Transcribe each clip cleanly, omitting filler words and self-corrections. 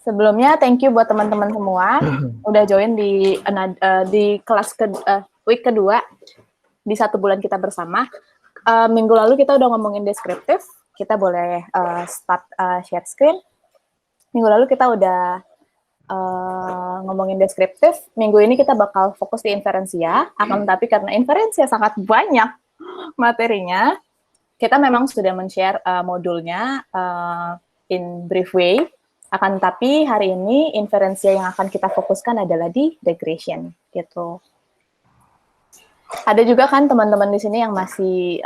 Sebelumnya, thank you buat teman-teman semua udah join di kelas week kedua di 1 bulan kita bersama. Minggu lalu kita udah ngomongin deskriptif, kita boleh start share screen. Minggu lalu kita udah ngomongin deskriptif. Minggu ini kita bakal fokus di inferensia, akan tetapi karena inferensia sangat banyak materinya, kita memang sudah men-share modulnya in brief way. Akan tetapi hari ini inferensia yang akan kita fokuskan adalah di regression gitu. Ada juga kan teman-teman di sini yang masih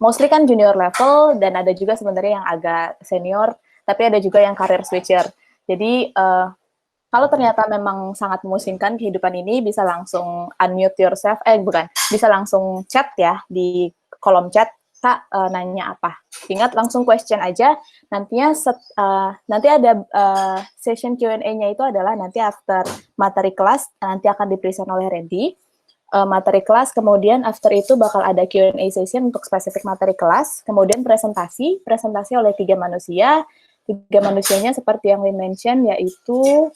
mostly kan junior level, dan ada juga sebenarnya yang agak senior, tapi ada juga yang career switcher. Jadi kalau ternyata memang sangat memusingkan kehidupan ini, bisa langsung unmute yourself, bisa langsung chat ya di kolom chat. Kak, nanya apa? Ingat langsung question aja. Nantinya nanti ada session Q&A-nya itu adalah nanti after materi kelas, nanti akan di-present oleh Randy. Materi kelas, kemudian after itu bakal ada Q&A session untuk spesifik materi kelas, kemudian presentasi oleh 3 manusia. 3 manusianya seperti yang we mention, yaitu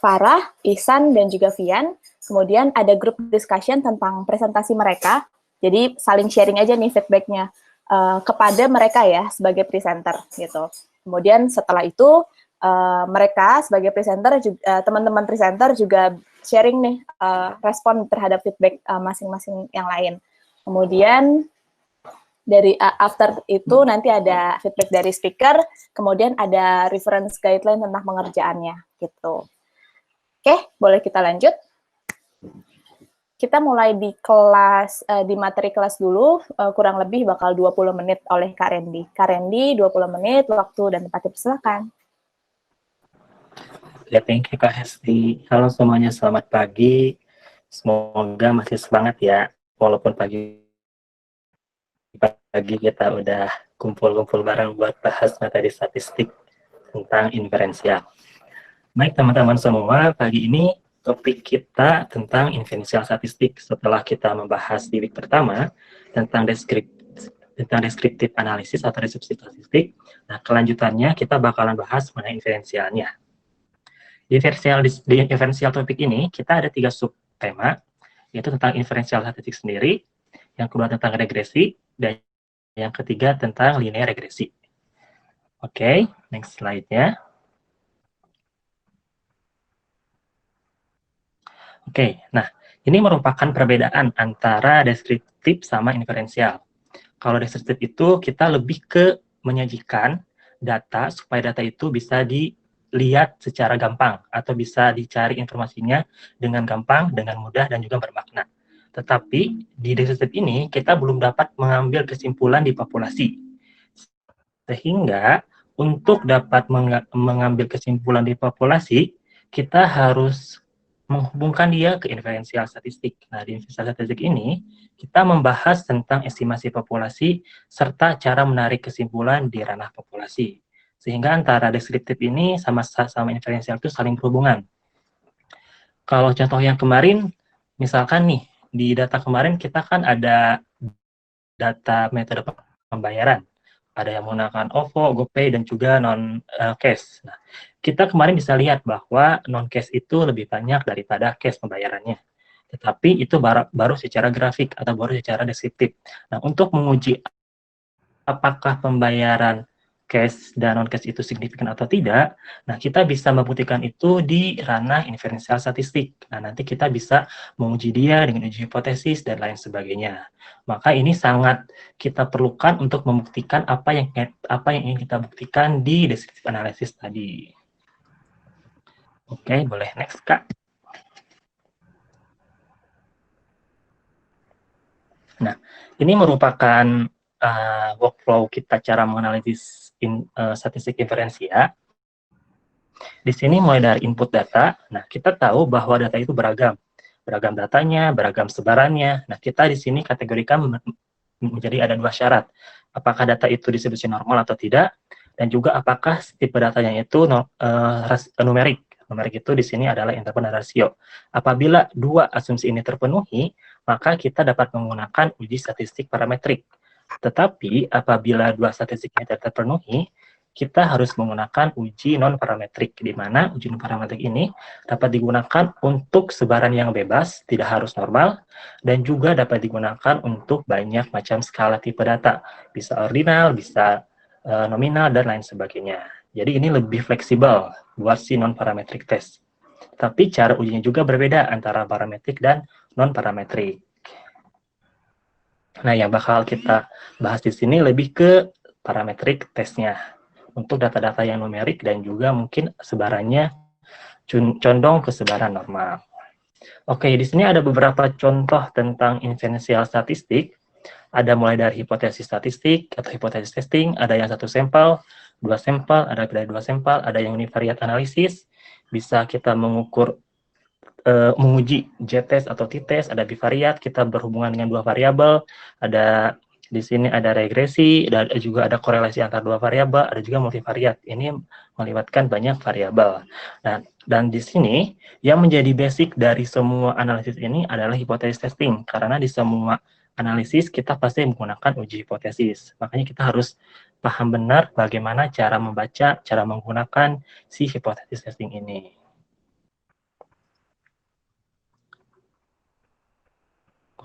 Farah, Ihsan, dan juga Vian. Kemudian ada group discussion tentang presentasi mereka. Jadi saling sharing aja nih feedback-nya kepada mereka ya sebagai presenter gitu. Kemudian setelah itu mereka sebagai presenter, teman-teman presenter juga sharing nih respon terhadap feedback masing-masing yang lain. Kemudian dari after itu nanti ada feedback dari speaker, kemudian ada reference guideline tentang pengerjaannya gitu. Oke, boleh kita lanjut. Kita mulai di kelas, di materi kelas dulu, kurang lebih bakal 20 menit oleh Kak Randy. Kak Randy, 20 menit, waktu dan tempatnya silakan. Ya, thank you Kak Hesti. Halo semuanya, selamat pagi. Semoga masih semangat ya, walaupun pagi kita udah kumpul-kumpul bareng buat bahas materi statistik tentang inferensial. Baik teman-teman semua, pagi ini topik kita tentang inferensial statistik. Setelah kita membahas di week pertama tentang deskriptif analisis atau deskripsi statistik, nah kelanjutannya kita bakalan bahas mengenai inferensialnya. Di inferensial topik ini kita ada 3 subtema, yaitu tentang inferensial statistik sendiri, yang kedua tentang regresi, dan yang ketiga tentang linear regresi. Oke, next slide-nya. Oke, nah ini merupakan perbedaan antara deskriptif sama inferensial. Kalau deskriptif itu kita lebih ke menyajikan data supaya data itu bisa dilihat secara gampang atau bisa dicari informasinya dengan gampang, dengan mudah, dan juga bermakna. Tetapi di deskriptif ini kita belum dapat mengambil kesimpulan di populasi. Sehingga untuk dapat mengambil kesimpulan di populasi, kita harus menghubungkan dia ke inferensial statistik. Nah, di inferensial statistik ini, kita membahas tentang estimasi populasi serta cara menarik kesimpulan di ranah populasi. Sehingga antara deskriptif ini sama inferensial itu saling berhubungan. Kalau contoh yang kemarin, misalkan nih, di data kemarin kita kan ada data metode pembayaran. Ada yang menggunakan OVO, GoPay, dan juga non-cash. Nah, kita kemarin bisa lihat bahwa non-cash itu lebih banyak daripada cash pembayarannya. Tetapi itu baru secara grafik atau baru secara deskriptif. Nah, untuk menguji apakah pembayaran cash dan non-cash itu signifikan atau tidak, nah kita bisa membuktikan itu di ranah inferensial statistik. Nah, nanti kita bisa menguji dia dengan uji hipotesis dan lain sebagainya. Maka ini sangat kita perlukan untuk membuktikan apa yang ingin kita buktikan di deskriptif analisis tadi. Oke, boleh next Kak. Nah, ini merupakan workflow kita cara menganalisis statistik inferensia. Di sini mulai dari input data. Nah, kita tahu bahwa data itu beragam. Beragam datanya, beragam sebarannya. Nah, kita di sini kategorikan menjadi ada 2 syarat. Apakah data itu distribusi normal atau tidak, dan juga apakah tipe datanya itu numerik. Numerik itu di sini adalah interval rasio. Apabila 2 asumsi ini terpenuhi, maka kita dapat menggunakan uji statistik parametrik. Tetapi apabila 2 statistik ini tidak terpenuhi, kita harus menggunakan uji non-parametrik, di mana uji non-parametrik ini dapat digunakan untuk sebaran yang bebas, tidak harus normal, dan juga dapat digunakan untuk banyak macam skala tipe data, bisa ordinal, bisa nominal, dan lain sebagainya. Jadi ini lebih fleksibel buat si non-parametric test. Tapi cara ujinya juga berbeda antara parametrik dan non-parametrik. Nah, yang bakal kita bahas di sini lebih ke parametrik tesnya untuk data-data yang numerik dan juga mungkin sebarannya condong ke sebaran normal. Oke, di sini ada beberapa contoh tentang inferensial statistik. Ada mulai dari hipotesis statistik atau hipotesis testing, ada yang satu sampel, dua sampel, ada dari dua sampel, ada yang univariate analisis, bisa kita mengukur menguji z-test atau t-test, ada bivariat, kita berhubungan dengan dua variabel, ada di sini ada regresi, dan juga ada korelasi antara dua variabel, ada juga multivariat. Ini melibatkan banyak variabel. Dan di sini yang menjadi basic dari semua analisis ini adalah hipotesis testing, karena di semua analisis kita pasti menggunakan uji hipotesis. Makanya kita harus paham benar bagaimana cara membaca, cara menggunakan si hipotesis testing ini.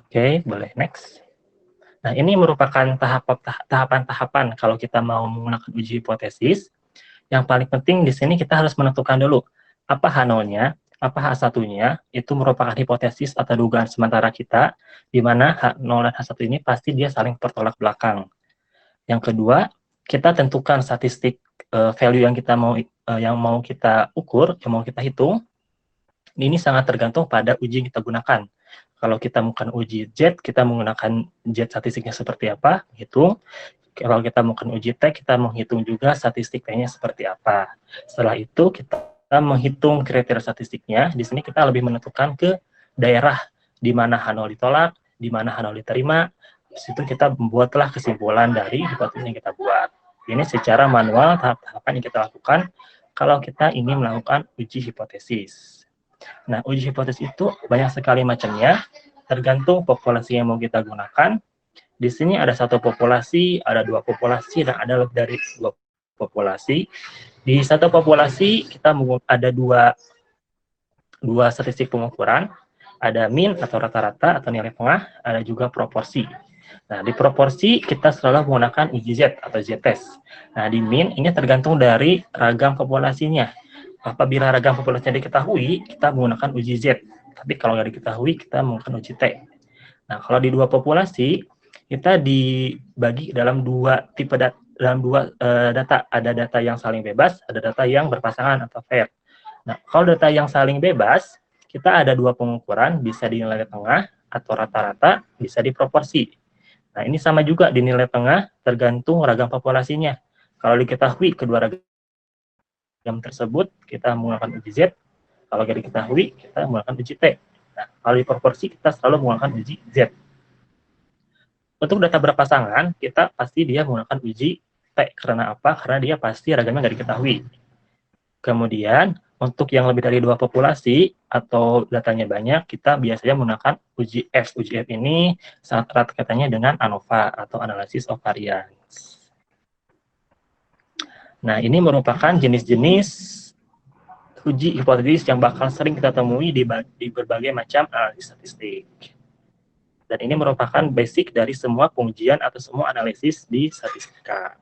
Oke, boleh next. Nah, ini merupakan tahapan-tahapan kalau kita mau menggunakan uji hipotesis. Yang paling penting di sini kita harus menentukan dulu apa H0-nya, apa H1-nya, itu merupakan hipotesis atau dugaan sementara kita, di mana H0 dan H1 ini pasti dia saling bertolak belakang. Yang kedua, kita tentukan statistik value yang mau kita ukur, yang mau kita hitung. Ini sangat tergantung pada uji yang kita gunakan. Kalau kita menggunakan uji Z, kita menggunakan Z statistiknya seperti apa, hitung. Kalau kita menggunakan uji T, kita menghitung juga statistiknya seperti apa. Setelah itu, kita menghitung kriteria statistiknya. Di sini kita lebih menentukan ke daerah di mana H0 ditolak, di mana H0 diterima. Di situ kita membuatlah kesimpulan dari hipotesis yang kita buat. Ini secara manual, tahap-tahapan yang kita lakukan kalau kita ingin melakukan uji hipotesis. Nah, uji hipotesis itu banyak sekali macamnya, tergantung populasi yang mau kita gunakan. Di sini ada satu populasi, ada dua populasi, dan ada lebih dari dua populasi. Di satu populasi, kita ada dua statistik pengukuran, ada mean atau rata-rata atau nilai tengah, ada juga proporsi. Nah, di proporsi kita selalu menggunakan uji Z atau Z-test. Nah, di mean ini tergantung dari ragam populasinya. Apabila ragam populasinya diketahui, kita menggunakan uji Z. Tapi kalau nggak diketahui, kita menggunakan uji T. Nah, kalau di dua populasi, kita dibagi dalam dua tipe data. Ada data yang saling bebas, ada data yang berpasangan atau pair. Nah, kalau data yang saling bebas, kita ada dua pengukuran, bisa di nilai tengah atau rata-rata, bisa di proporsi. Nah, ini sama juga di nilai tengah, tergantung ragam populasinya. Kalau diketahui kedua ragam tersebut, kita menggunakan uji Z. Kalau tidak diketahui, kita menggunakan uji T. Nah, kalau di proporsi, kita selalu menggunakan uji Z. Untuk data berpasangan, kita pasti dia menggunakan uji T. Karena apa? Karena dia pasti ragamnya nggak diketahui. Kemudian, untuk yang lebih dari dua populasi, atau datanya banyak, kita biasanya menggunakan uji F. Uji F ini sangat erat kaitannya dengan ANOVA, atau Analysis of Variance. Nah, ini merupakan jenis-jenis uji hipotesis yang bakal sering kita temui di berbagai macam analisis statistik. Dan ini merupakan basic dari semua pengujian atau semua analisis di statistika.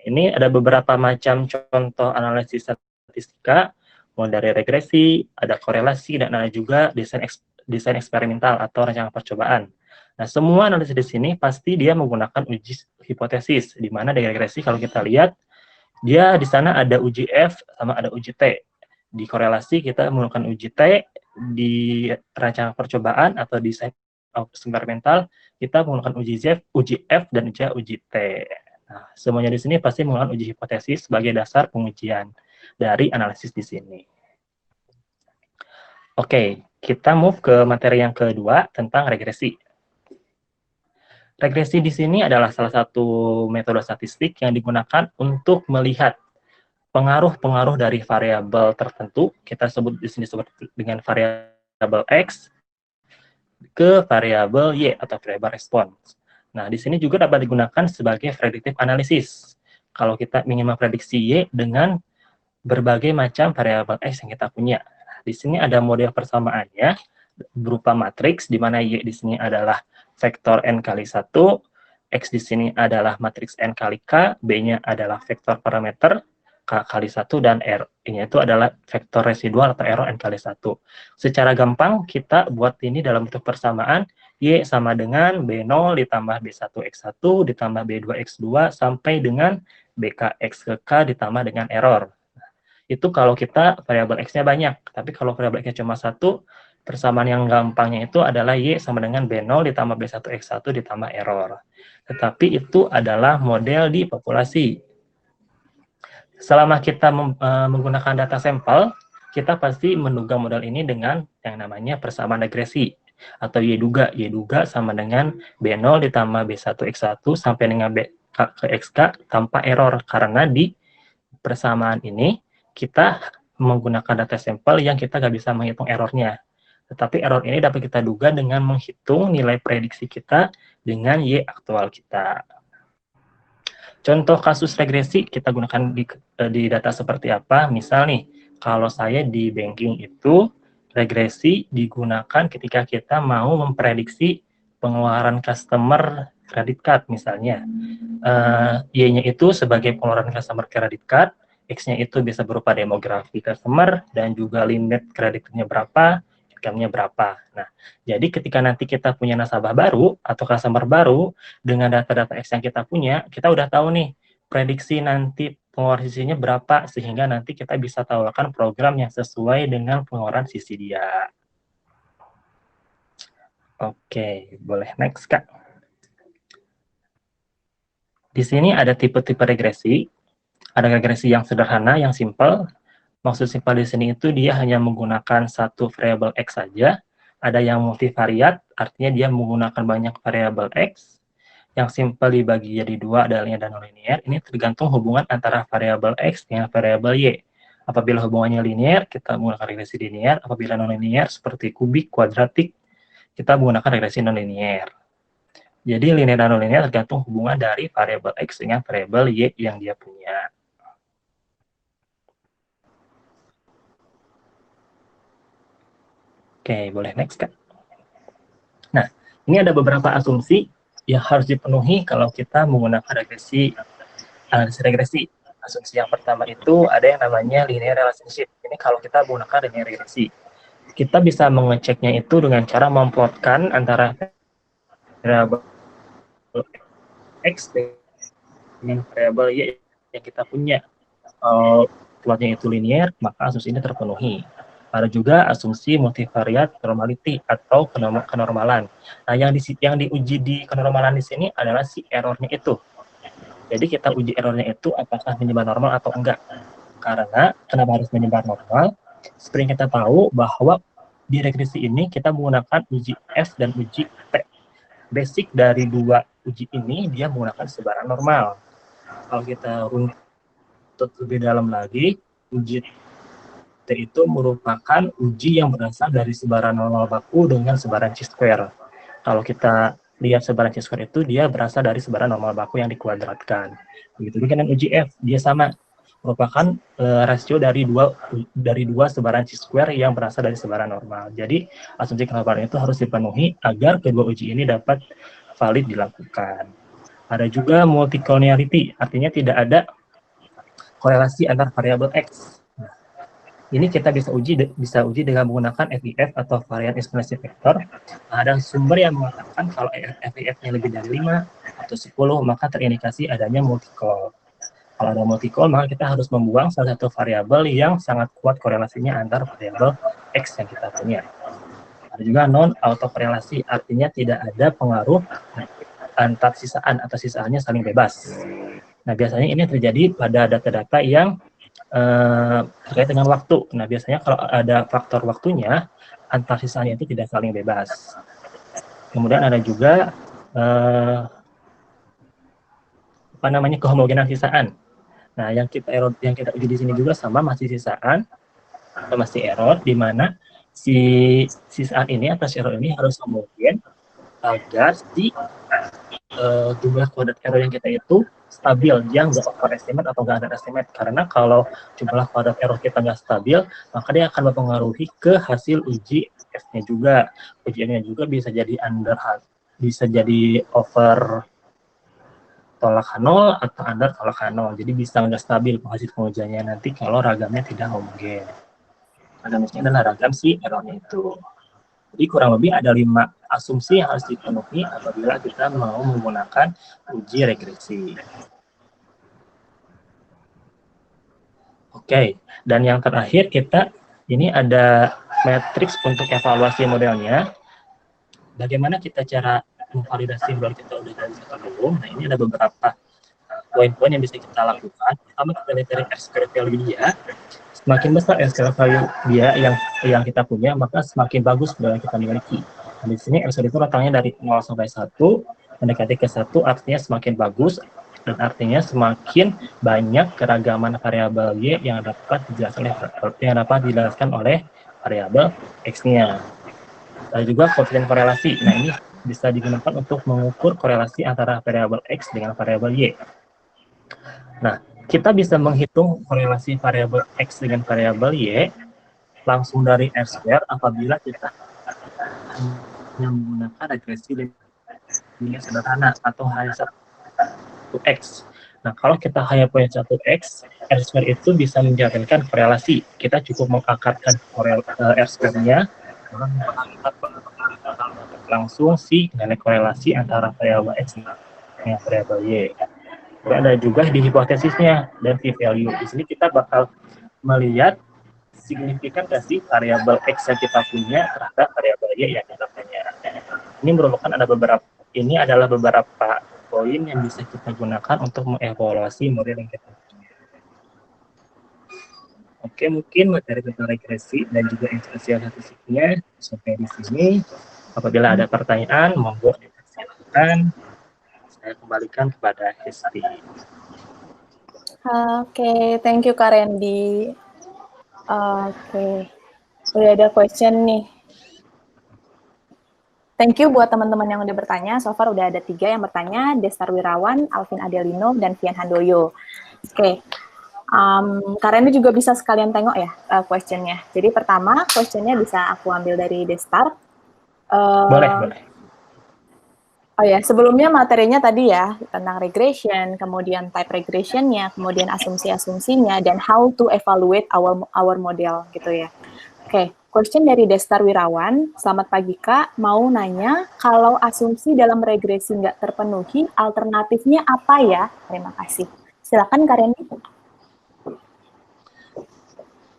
Ini ada beberapa macam contoh analisis statistika, mulai dari regresi, ada korelasi, dan ada juga desain eksperimental atau rancangan percobaan. Nah, semua analisis di sini pasti dia menggunakan uji hipotesis, di mana dari regresi kalau kita lihat, dia di sana ada uji F sama ada uji T. Di korelasi kita menggunakan uji T, di rancangan percobaan atau desain eksperimental kita menggunakan uji F dan juga uji T. Nah, semuanya di sini pasti menggunakan uji hipotesis sebagai dasar pengujian dari analisis di sini. Oke, kita move ke materi yang kedua tentang regresi. Regresi di sini adalah salah satu metode statistik yang digunakan untuk melihat pengaruh-pengaruh dari variabel tertentu, kita sebut di sini dengan variabel X, ke variabel Y atau variabel respons. Nah, di sini juga dapat digunakan sebagai predictive analysis. kalau kita ingin memprediksi Y dengan berbagai macam variabel X yang kita punya. Di sini ada model persamaannya berupa matriks, di mana Y di sini adalah vektor N kali 1, X di sini adalah matriks N kali K, B-nya adalah vektor parameter, K kali 1, dan R-nya itu adalah vektor residual atau error N kali 1. Secara gampang, kita buat ini dalam bentuk persamaan, Y sama dengan B0 ditambah B1X1 ditambah B2X2 sampai dengan BKX ke K ditambah dengan error. Itu kalau kita variabel X-nya banyak. Tapi kalau variabel X-nya cuma satu, persamaan yang gampangnya itu adalah Y sama dengan B0 ditambah B1X1 ditambah error. Tetapi itu adalah model di populasi. Selama kita menggunakan data sampel, kita pasti menduga model ini dengan yang namanya persamaan regresi atau Y-duga. Y-duga sama dengan B0 ditambah B1X1 sampai dengan BK ke XK tanpa error. Karena di persamaan ini kita menggunakan data sampel yang kita nggak bisa menghitung errornya. Tetapi error ini dapat kita duga dengan menghitung nilai prediksi kita dengan Y aktual kita. Contoh kasus regresi kita gunakan di data seperti apa? Misal nih, kalau saya di banking itu, regresi digunakan ketika kita mau memprediksi pengeluaran customer credit card misalnya. Y-nya itu sebagai pengeluaran customer credit card, X-nya itu bisa berupa demografi customer, dan juga limit kreditnya berapa, income-nya berapa. Nah, jadi ketika nanti kita punya nasabah baru atau customer baru, dengan data-data X yang kita punya, kita udah tahu nih, prediksi nanti pengeluaran sisinya berapa, sehingga nanti kita bisa tawarkan program yang sesuai dengan pengeluaran sisi dia. Oke, boleh next, Kak. Di sini ada tipe-tipe regresi. Ada regresi yang sederhana, yang simple. Maksud simple di sini itu dia hanya menggunakan satu variabel X saja. Ada yang multivariat, artinya dia menggunakan banyak variabel X. Yang simple dibagi jadi dua, ada linear dan non-linear. Ini tergantung hubungan antara variabel X dengan variabel Y. Apabila hubungannya linear, kita menggunakan regresi linear. Apabila non-linear, seperti kubik, kuadratik, kita menggunakan regresi non-linear. Jadi linear dan non-linear tergantung hubungan dari variabel X dengan variabel Y yang dia punya. Oke, boleh next, Kak. Nah, ini ada beberapa asumsi yang harus dipenuhi kalau kita menggunakan analisis regresi. Asumsi yang pertama itu ada yang namanya linear relationship. Ini kalau kita menggunakan linear regresi. Kita bisa mengeceknya itu dengan cara memplotkan antara variabel X dengan variabel Y yang kita punya. Kalau plotnya itu linear, maka asumsi ini terpenuhi. Ada juga asumsi multivariat normality atau kenormalan. Nah, yang diuji di kenormalan di sini adalah si errornya itu. Jadi kita uji errornya itu apakah menyebar normal atau enggak. Karena kenapa harus menyebar normal? Seperti yang kita tahu bahwa di regresi ini kita menggunakan uji F dan uji P. Basic dari dua uji ini dia menggunakan sebaran normal. Kalau kita runtut lebih dalam lagi, uji T itu merupakan uji yang berasal dari sebaran normal baku dengan sebaran chi-square. Kalau kita lihat sebaran chi-square itu, dia berasal dari sebaran normal baku yang dikuadratkan. Begitu juga dengan uji F, dia sama, merupakan rasio dari dua sebaran chi-square yang berasal dari sebaran normal. Jadi, asumsi kenormalan itu harus dipenuhi agar kedua uji ini dapat valid dilakukan. Ada juga multicollinearity, artinya tidak ada korelasi antar variabel X. Nah, ini kita bisa uji dengan menggunakan FIF atau varian eksponensial vektor. Nah, ada sumber yang mengatakan kalau FIF-nya lebih dari 5 atau 10, maka terindikasi adanya multicol. Kalau ada multicol, maka kita harus membuang salah satu variabel yang sangat kuat korelasinya antar variabel X yang kita punya. Ada juga non-autokorelasi, artinya tidak ada pengaruh antar sisaan atau sisaannya saling bebas. Nah, biasanya ini terjadi pada data-data yang terkait dengan waktu. Nah, biasanya kalau ada faktor waktunya, antar sisanya itu tidak saling bebas. Kemudian ada juga kehomogenan sisaan. Nah, yang kita uji di sini juga sama, masih sisaan, atau masih error, di mana si sisaan ini atau si error ini harus homogen agar si jumlah kuadrat error yang kita itu stabil, dia nggak overestimate atau nggak underestimate. Karena kalau jumlah kuadrat error kita nggak stabil, maka dia akan mempengaruhi ke hasil uji F-nya juga. Ujiannya juga bisa jadi bisa jadi over tolak nol atau under tolak nol. Jadi bisa nggak stabil hasil pengujiannya nanti kalau ragamnya tidak homogen. Ragamnya adalah ragam si errornya itu. Jadi kurang lebih ada 5 asumsi yang harus dipenuhi apabila kita mau menggunakan uji regresi. Oke, dan yang terakhir ini ada matriks untuk evaluasi modelnya. Bagaimana kita cara memvalidasi model kita udah dari atau belum? Nah, ini ada beberapa poin-poin yang bisa kita lakukan. Pertama, kita lihat dari R-square value dia. Semakin besar R-square value dia yang kita punya, maka semakin bagus model yang kita miliki. Nah, di sini R-square itu rentangnya dari 0 sampai 1, mendekati ke 1 artinya semakin bagus, dan artinya semakin banyak keragaman variabel Y yang dapat dijelaskan oleh variabel X-nya. Ada juga koefisien korelasi. Nah, ini bisa digunakan untuk mengukur korelasi antara variabel X dengan variabel Y. Nah, kita bisa menghitung korelasi variabel X dengan variabel Y langsung dari R-square apabila kita hanya menggunakan regresi linear sederhana atau hanya 1X. Nah, kalau kita hanya punya 1X, R-square itu bisa menjalankan korelasi. Kita cukup mengakarkan R-square-nya, langsung si nilai korelasi antara variabel X dengan variabel Y. Lalu ada juga di hipotesisnya dan p-value. Di sini kita bakal melihat signifikan sih variabel X yang kita punya terhadap variabel Y yang kita punya. Ini merupakan adalah beberapa poin yang bisa kita gunakan untuk mengevaluasi model yang kita punya. Oke, mungkin materi tentang regresi dan juga inferensial statistiknya sampai di sini. Apabila ada pertanyaan, monggo dipersilakan. Saya kembalikan kepada Hesti. Oke, thank you Kak Randy. Oke, udah ada question nih. Thank you buat teman-teman yang udah bertanya. So far udah ada 3 yang bertanya, Destar Wirawan, Alvin Adelino, dan Vian Handoyo. Oke, Kak Randy juga bisa sekalian tengok ya questionnya. Jadi pertama, questionnya bisa aku ambil dari Destar. Boleh. Oh ya, sebelumnya materinya tadi ya, tentang regression, kemudian type regressionnya, kemudian asumsi-asumsinya, dan how to evaluate our model gitu ya. Oke, question dari Destar Wirawan. Selamat pagi Kak, mau nanya kalau asumsi dalam regresi nggak terpenuhi, alternatifnya apa ya? Terima kasih. Silakan Kak Randy.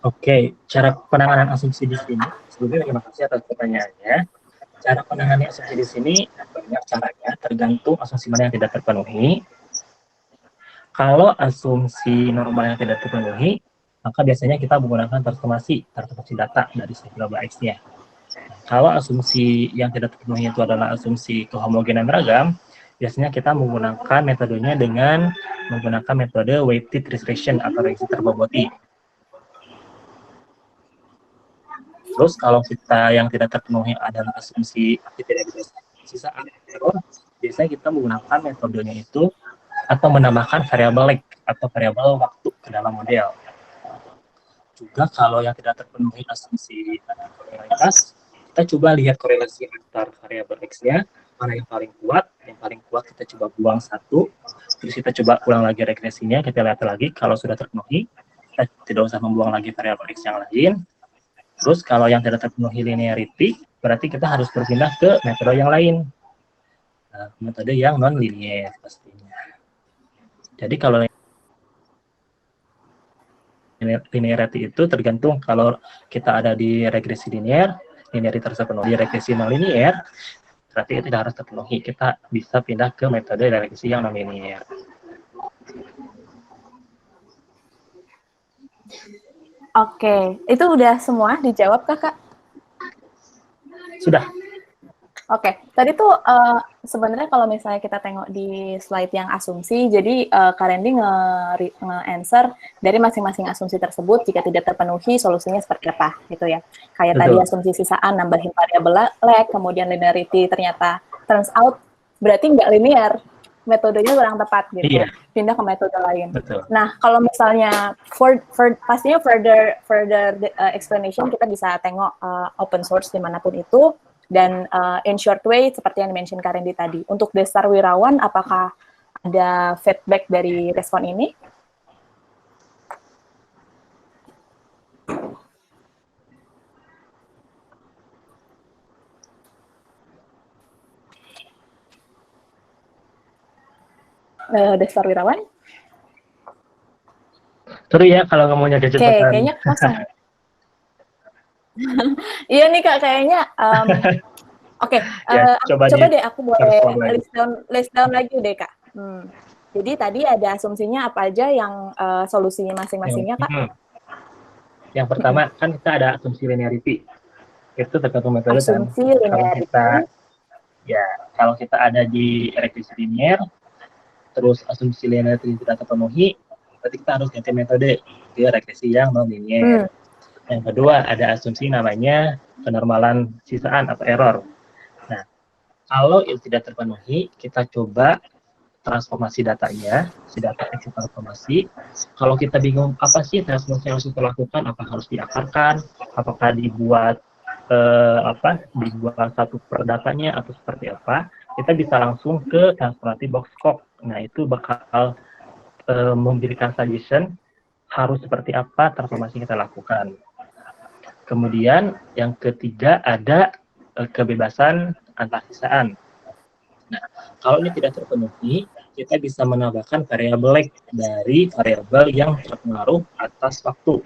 Oke, cara penanganan asumsi di sini, sebelumnya terima kasih atas pertanyaannya. Cara penanganan asumsi di sini banyak caranya, tergantung asumsi mana yang tidak terpenuhi. Kalau asumsi normal yang tidak terpenuhi, maka biasanya kita menggunakan transformasi data dari variabel X-nya. Kalau asumsi yang tidak terpenuhi itu adalah asumsi kehomogenan ragam, biasanya kita menggunakan metodenya dengan menggunakan metode weighted regression atau regresi terboboti. Terus kalau kita yang tidak terpenuhi adalah asumsi tidak bisa sisaan error, biasanya kita menggunakan metodenya itu atau menambahkan variabel lag atau variabel waktu ke dalam model. Juga kalau yang tidak terpenuhi asumsi korelasitas, kita coba lihat korelasi antar variabel X-nya, mana yang paling kuat kita coba buang 1, terus kita coba ulang lagi regresinya, kita lihat lagi kalau sudah terpenuhi, kita tidak usah membuang lagi variabel X yang lain. Terus kalau yang tidak terpenuhi linearity, berarti kita harus berpindah ke metode yang lain. Nah, metode yang non-linear pastinya. Jadi kalau linearity itu tergantung kalau kita ada di regresi linear, linearity terpenuhi. Di regresi non-linear, berarti itu tidak harus terpenuhi. Kita bisa pindah ke metode regresi yang non-linear. Oke, itu udah semua dijawab Kakak? Sudah. Oke, tadi tuh sebenarnya kalau misalnya kita tengok di slide yang asumsi, jadi Kak Randy nge-answer dari masing-masing asumsi tersebut, jika tidak terpenuhi solusinya seperti apa, gitu ya. Kayak Betul. Tadi asumsi sisaan, nambahin variabel lag, kemudian linearity ternyata turns out berarti nggak linear. metodenya kurang tepat gitu, Iya, pindah ke metode lain. betul. Nah, kalau misalnya pastinya further explanation kita bisa tengok open source dimanapun itu, dan in short way seperti yang dimention Karendi tadi. Untuk Destar Wirawan, apakah ada feedback dari respon ini? Destar Wirawan? Seru ya kalau ngomongnya gadget Oke, kayaknya kosong. Iya nih Kak, kayaknya oke, ya, coba deh aku boleh lagi. list down lagi deh Kak. Jadi tadi ada asumsinya apa aja yang solusinya masing-masingnya Kak? Yang pertama kan kita ada asumsi linearity. Itu tergantung metode kan. Asumsi linearity. Kalau kita ada di regresi linear, terus asumsi linearity tidak terpenuhi, berarti kita harus ganti metode ke regresi yang non-linear. Yang kedua, ada asumsi namanya penormalan sisaan atau error. Nah, kalau itu tidak terpenuhi, kita coba transformasi datanya, si data exit transformasi. Kalau kita bingung apa sih transformasi yang harus kita lakukan, apa harus diakarkan, apakah dibuat dibuat satu per datanya atau seperti apa, kita bisa langsung ke transformasi box scope. Nah, itu bakal memberikan suggestion harus seperti apa transformasi yang kita lakukan. Kemudian yang ketiga ada kebebasan antarsisaan. Nah, kalau ini tidak terpenuhi, kita bisa menambahkan variabel lag dari variabel yang terpengaruh atas waktu.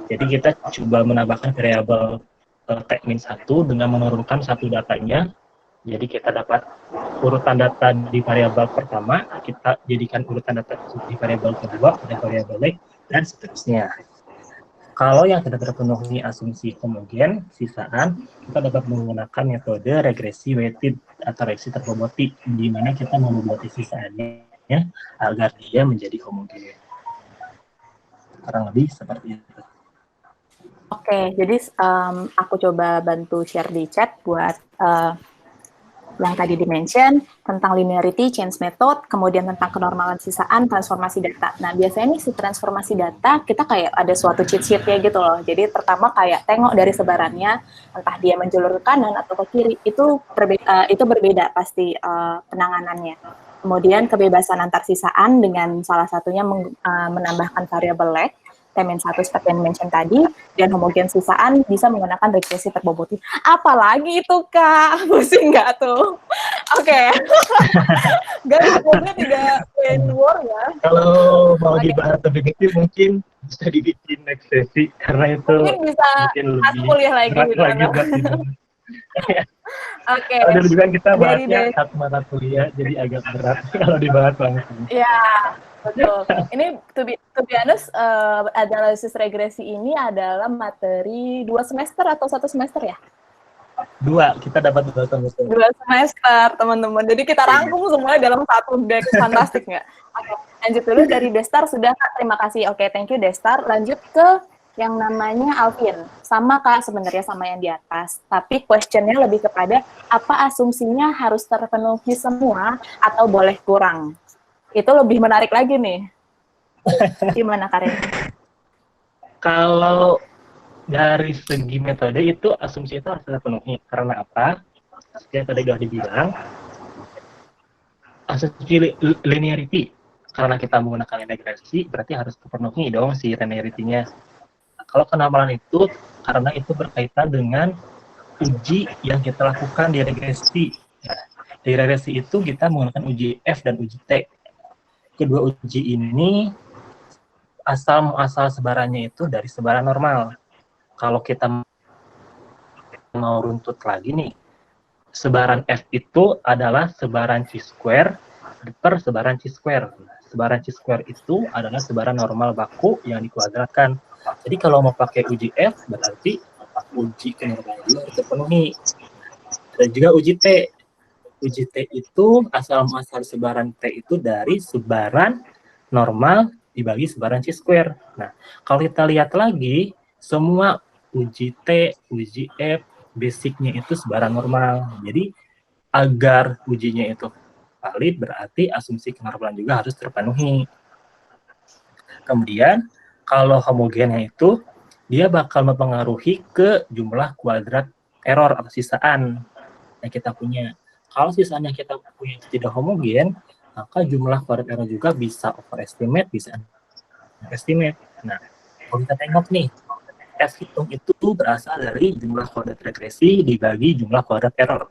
Jadi kita coba menambahkan variabel T-1 dengan menurunkan satu datanya. Jadi kita dapat urutan data di variabel pertama, kita jadikan urutan data di variabel kedua, ada variabel lag, dan seterusnya. Kalau yang tidak terpenuhi asumsi homogen, sisaan, kita dapat menggunakan metode regresi weighted atau regresi terboboti, di mana kita memboboti sisaannya agar dia menjadi homogen. Kurang lebih seperti itu. Oke, jadi aku coba bantu share di chat buat yang tadi dimention tentang linearity, change method, kemudian tentang kenormalan sisaan, transformasi data. Nah, biasanya nih si transformasi data, kita kayak ada suatu cheat sheet-nya gitu loh. Jadi pertama kayak tengok dari sebarannya, entah dia menjulur ke kanan atau ke kiri, itu berbeda pasti penanganannya. Kemudian kebebasan antar sisaan dengan salah satunya menambahkan variabel lag, T-1 seperti yang dimention tadi, dan homogen sisaan bisa menggunakan regresi terboboti. Apalagi itu, Kak? Pusing nggak tuh? Oke. Guys, semoga tidak end war ya. Kalau mau dibahas lebih detail mungkin bisa dibikin next sesi, karena itu mungkin bisa lebih kuliah lagi berat gitu. Oke. Kalau dulu kan kita bahasnya satu mata kuliah, jadi agak berat kalau dibahas langsung. Iya. Betul. Ini to be honest, analisis regresi ini adalah materi 2 semester atau 1 semester ya? 2, kita dapat 2 semester. 2 semester, teman-teman. Jadi kita rangkum semuanya dalam satu deck. Fantastik nggak? Oke, lanjut dulu dari Destar sudah, Kak. Terima kasih. Oke, thank you Destar. Lanjut ke yang namanya Alvin. Sama Kak sebenarnya sama yang di atas. Tapi question-nya lebih kepada apa asumsinya harus terpenuhi semua atau boleh kurang? Itu lebih menarik lagi nih. Gimana Karen? Kalau dari segi metode itu asumsi itu harus terpenuhi. Karena apa? Seperti tadi sudah dibilang, asumsi linearity. Karena kita menggunakan regresi, berarti harus terpenuhi dong si linearity-nya. Kalau kenormalan itu, karena itu berkaitan dengan uji yang kita lakukan di regresi. Nah, di regresi itu kita menggunakan uji F dan uji T. Kedua uji ini asal sebarannya itu dari sebaran normal. Kalau kita mau runtut lagi nih, sebaran F itu adalah sebaran C-square per sebaran C-square. Sebaran C-square itu adalah sebaran normal baku yang dikuadratkan. Jadi kalau mau pakai uji F, berarti uji kenormalan juga harus terpenuhi. Dan juga uji T. Uji T itu asal sebaran T itu dari sebaran normal dibagi sebaran C-square. Nah, kalau kita lihat lagi, semua uji T, uji F, basicnya itu sebaran normal. Jadi, agar ujinya itu valid, berarti asumsi kenormalan juga harus terpenuhi. Kemudian, kalau homogennya itu, dia bakal mempengaruhi ke jumlah kuadrat error atau sisaan yang kita punya. Kalau sisaan yang kita punya itu tidak homogen, maka jumlah kuadrat error juga bisa overestimate, bisa underestimate. Nah, kalau kita tengok nih, F hitung itu berasal dari jumlah kuadrat regresi dibagi jumlah kuadrat error.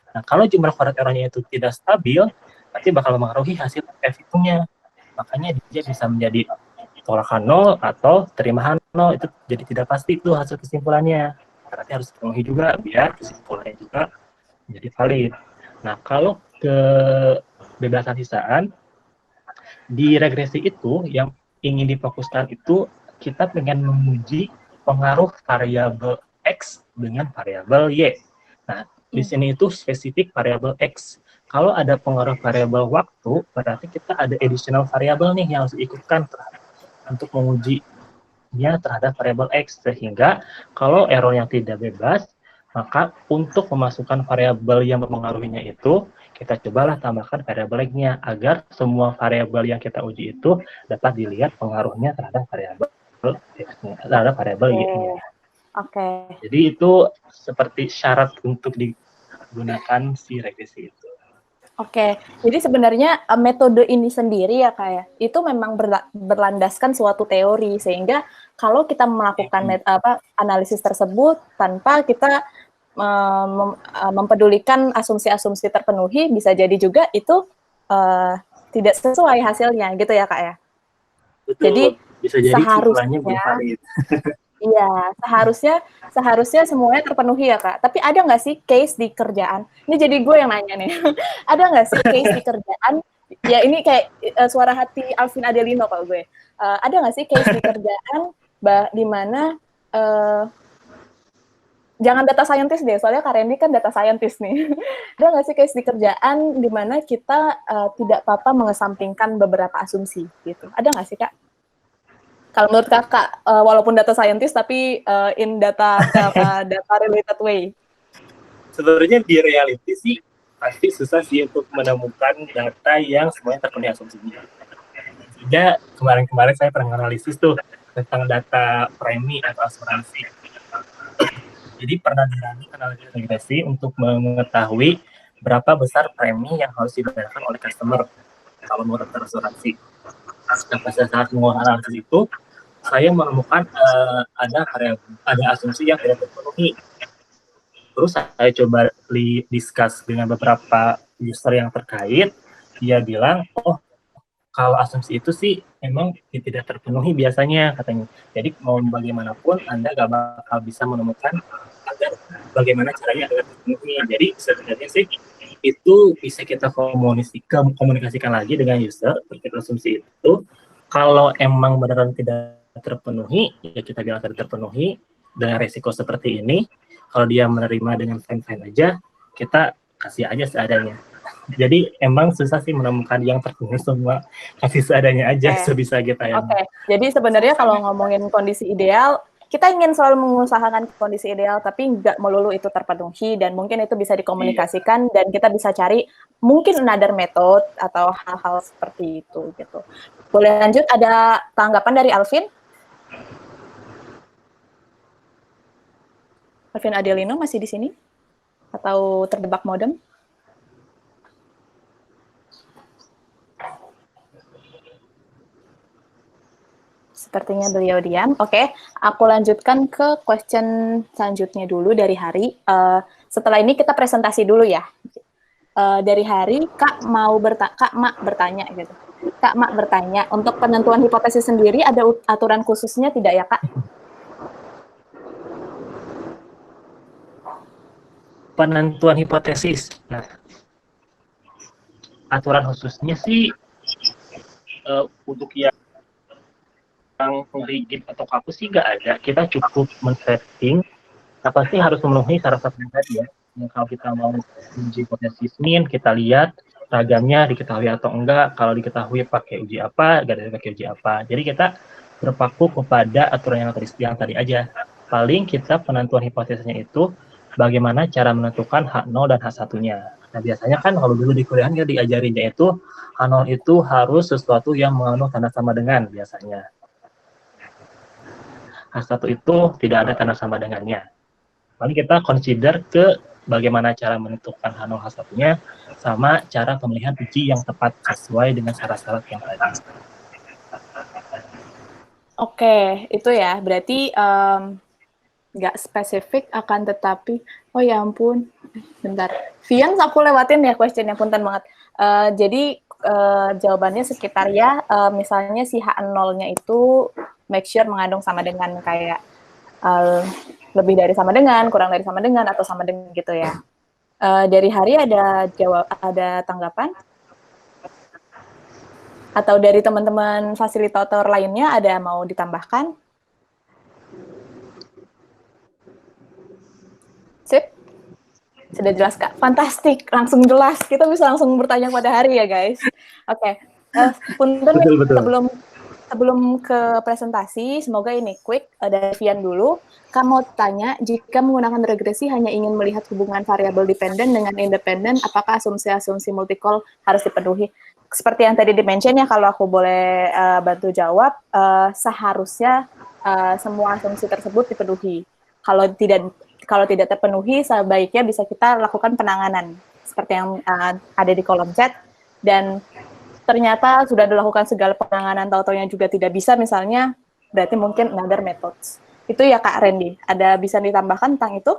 Nah, kalau jumlah kuadrat errornya itu tidak stabil, berarti bakal mempengaruhi hasil F hitungnya. Makanya dia bisa menjadi tolakan 0 atau terimahan 0. Itu jadi tidak pasti itu hasil kesimpulannya. Berarti harus dipenuhi juga biar kesimpulannya juga menjadi valid. Nah, kalau kebebasan sisaan, di regresi itu yang ingin difokuskan itu kita pengen menguji pengaruh variabel X dengan variabel Y. Nah, di sini itu spesifik variabel X. Kalau ada pengaruh variabel waktu, berarti kita ada additional variabel nih yang harus diikutkan untuk mengujinya terhadap variabel X. Sehingga kalau error yang tidak bebas, maka untuk memasukkan variabel yang mempengaruhinya itu, kita cobalah tambahkan variabel X-nya agar semua variabel yang kita uji itu dapat dilihat pengaruhnya terhadap variabel X-nya, terhadap variabel Y-nya. Oke. Jadi itu seperti syarat untuk digunakan si regresi itu. Oke, jadi sebenarnya metode ini sendiri ya kayak itu memang berlandaskan suatu teori sehingga kalau kita melakukan analisis tersebut tanpa kita mempedulikan asumsi-asumsi terpenuhi, bisa jadi juga itu tidak sesuai hasilnya gitu ya kak ya. Betul. Jadi bisa jadi kesimpulannya belum valid. Iya, seharusnya semuanya terpenuhi ya kak. Tapi ada nggak sih case di kerjaan? Ini jadi gue yang nanya nih. Ada nggak sih case di kerjaan? Ya ini kayak suara hati Alvin Adelino kalau gue. Ada nggak sih case di kerjaan di mana jangan data scientist deh, soalnya Kak Randy kan data scientist nih. Ada nggak sih case di kerjaan di mana kita tidak apa-apa mengesampingkan beberapa asumsi gitu? Ada nggak sih kak? Kalau menurut kakak, walaupun data scientist tapi in data related way. Sebenarnya di reality sih pasti susah sih untuk menemukan data yang semuanya terpenuhi asumsinya. Sehingga kemarin-kemarin saya pernah analisis tuh tentang data premi atau asuransi. Jadi pernah dilakukan analisis regresi untuk mengetahui berapa besar premi yang harus dibayarkan oleh customer kalau mau daftar asuransi. Nah, pada saat mengolah analisis itu, saya menemukan ada asumsi yang tidak terpenuhi. Terus saya coba discuss dengan beberapa user yang terkait, dia bilang, oh kalau asumsi itu sih memang tidak terpenuhi biasanya katanya. Jadi mau bagaimanapun Anda gak bakal bisa menemukan bagaimana caranya agar terpenuhi. Jadi sebenarnya sih itu bisa kita komunikasikan lagi dengan user terkait asumsi itu. Kalau emang beneran tidak terpenuhi, ya kita bilang tidak terpenuhi dengan resiko seperti ini. Kalau dia menerima dengan fine-fine aja, kita kasih aja seadanya. Jadi emang susah sih menemukan yang terpenuhi semua, kasih seadanya aja sebisa kita ya. Oke, jadi sebenarnya kalau ngomongin kondisi ideal, kita ingin selalu mengusahakan kondisi ideal, tapi nggak melulu itu terpenuhi, dan mungkin itu bisa dikomunikasikan, dan kita bisa cari mungkin another method atau hal-hal seperti itu gitu. Boleh lanjut, ada tanggapan dari Alvin? Alvin Adelino masih di sini? Atau terjebak modem? Sepertinya beliau diam. Oke, aku lanjutkan ke question selanjutnya dulu dari Hari. Setelah ini kita presentasi dulu ya. Dari Hari, Kak Mak bertanya gitu. Kak Mak bertanya, untuk penentuan hipotesis sendiri ada aturan khususnya tidak ya Kak? Penentuan hipotesis. Nah, aturan khususnya sih untuk yang rigid atau kaku sih nggak ada. Kita cukup men-setting apa sih harus memenuhi syarat-syarat tadi ya. Kalau kita mau uji hipotesis min, kita lihat ragamnya diketahui atau enggak. Kalau diketahui pakai uji apa, nggak ada pakai uji apa. Jadi kita berpaku kepada aturan yang tadi aja. Paling kita penentuan hipotesisnya itu bagaimana cara menentukan H0 dan H1-nya. Nah, biasanya kan kalau dulu di kuliah ya diajarinnya itu H0 itu harus sesuatu yang mengandung tanda sama dengan biasanya. H1 itu tidak ada tanda sama dengannya. Lalu kita consider ke bagaimana cara menentukan H0 H1-nya sama cara pemilihan uji yang tepat sesuai dengan syarat-syarat yang tadi. Oke, itu ya. Berarti nggak spesifik akan tetapi, oh ya ampun, bentar. Vian, aku lewatin ya questionnya, punten banget. Jadi jawabannya sekitar ya, misalnya si H0-nya itu make sure mengandung sama dengan kayak lebih dari sama dengan, kurang dari sama dengan, atau sama dengan gitu ya. Dari Hari ada tanggapan? Atau dari teman-teman fasilitator lainnya ada mau ditambahkan? Sip? Sudah jelas, Kak? Fantastik, langsung jelas. Kita bisa langsung bertanya pada Hari ya, guys. Oke. Punten sebelum ke presentasi, semoga ini quick dari Vian dulu. Kamu tanya, jika menggunakan regresi hanya ingin melihat hubungan variabel dependen dengan independen, apakah asumsi-asumsi multicol harus dipenuhi? Seperti yang tadi di-mention ya, kalau aku boleh bantu jawab, seharusnya semua asumsi tersebut dipenuhi. Kalau tidak terpenuhi, sebaiknya bisa kita lakukan penanganan seperti yang ada di kolom chat, dan ternyata sudah dilakukan segala penanganan, tahu-taunya juga tidak bisa misalnya, berarti mungkin another methods. Itu ya Kak Randy, ada bisa ditambahkan tentang itu?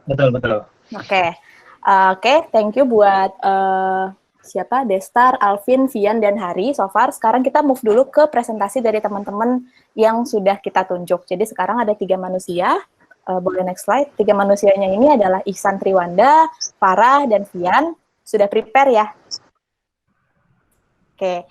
Betul, betul. Oke, thank you buat siapa? Destar, Alvin, Vian, dan Hari. So far, sekarang kita move dulu ke presentasi dari teman-teman yang sudah kita tunjuk. Jadi sekarang ada 3 manusia. Boleh next slide. 3 manusianya ini adalah Ihsan Triwanda, Farah, dan Vian. Sudah prepare ya? Oke.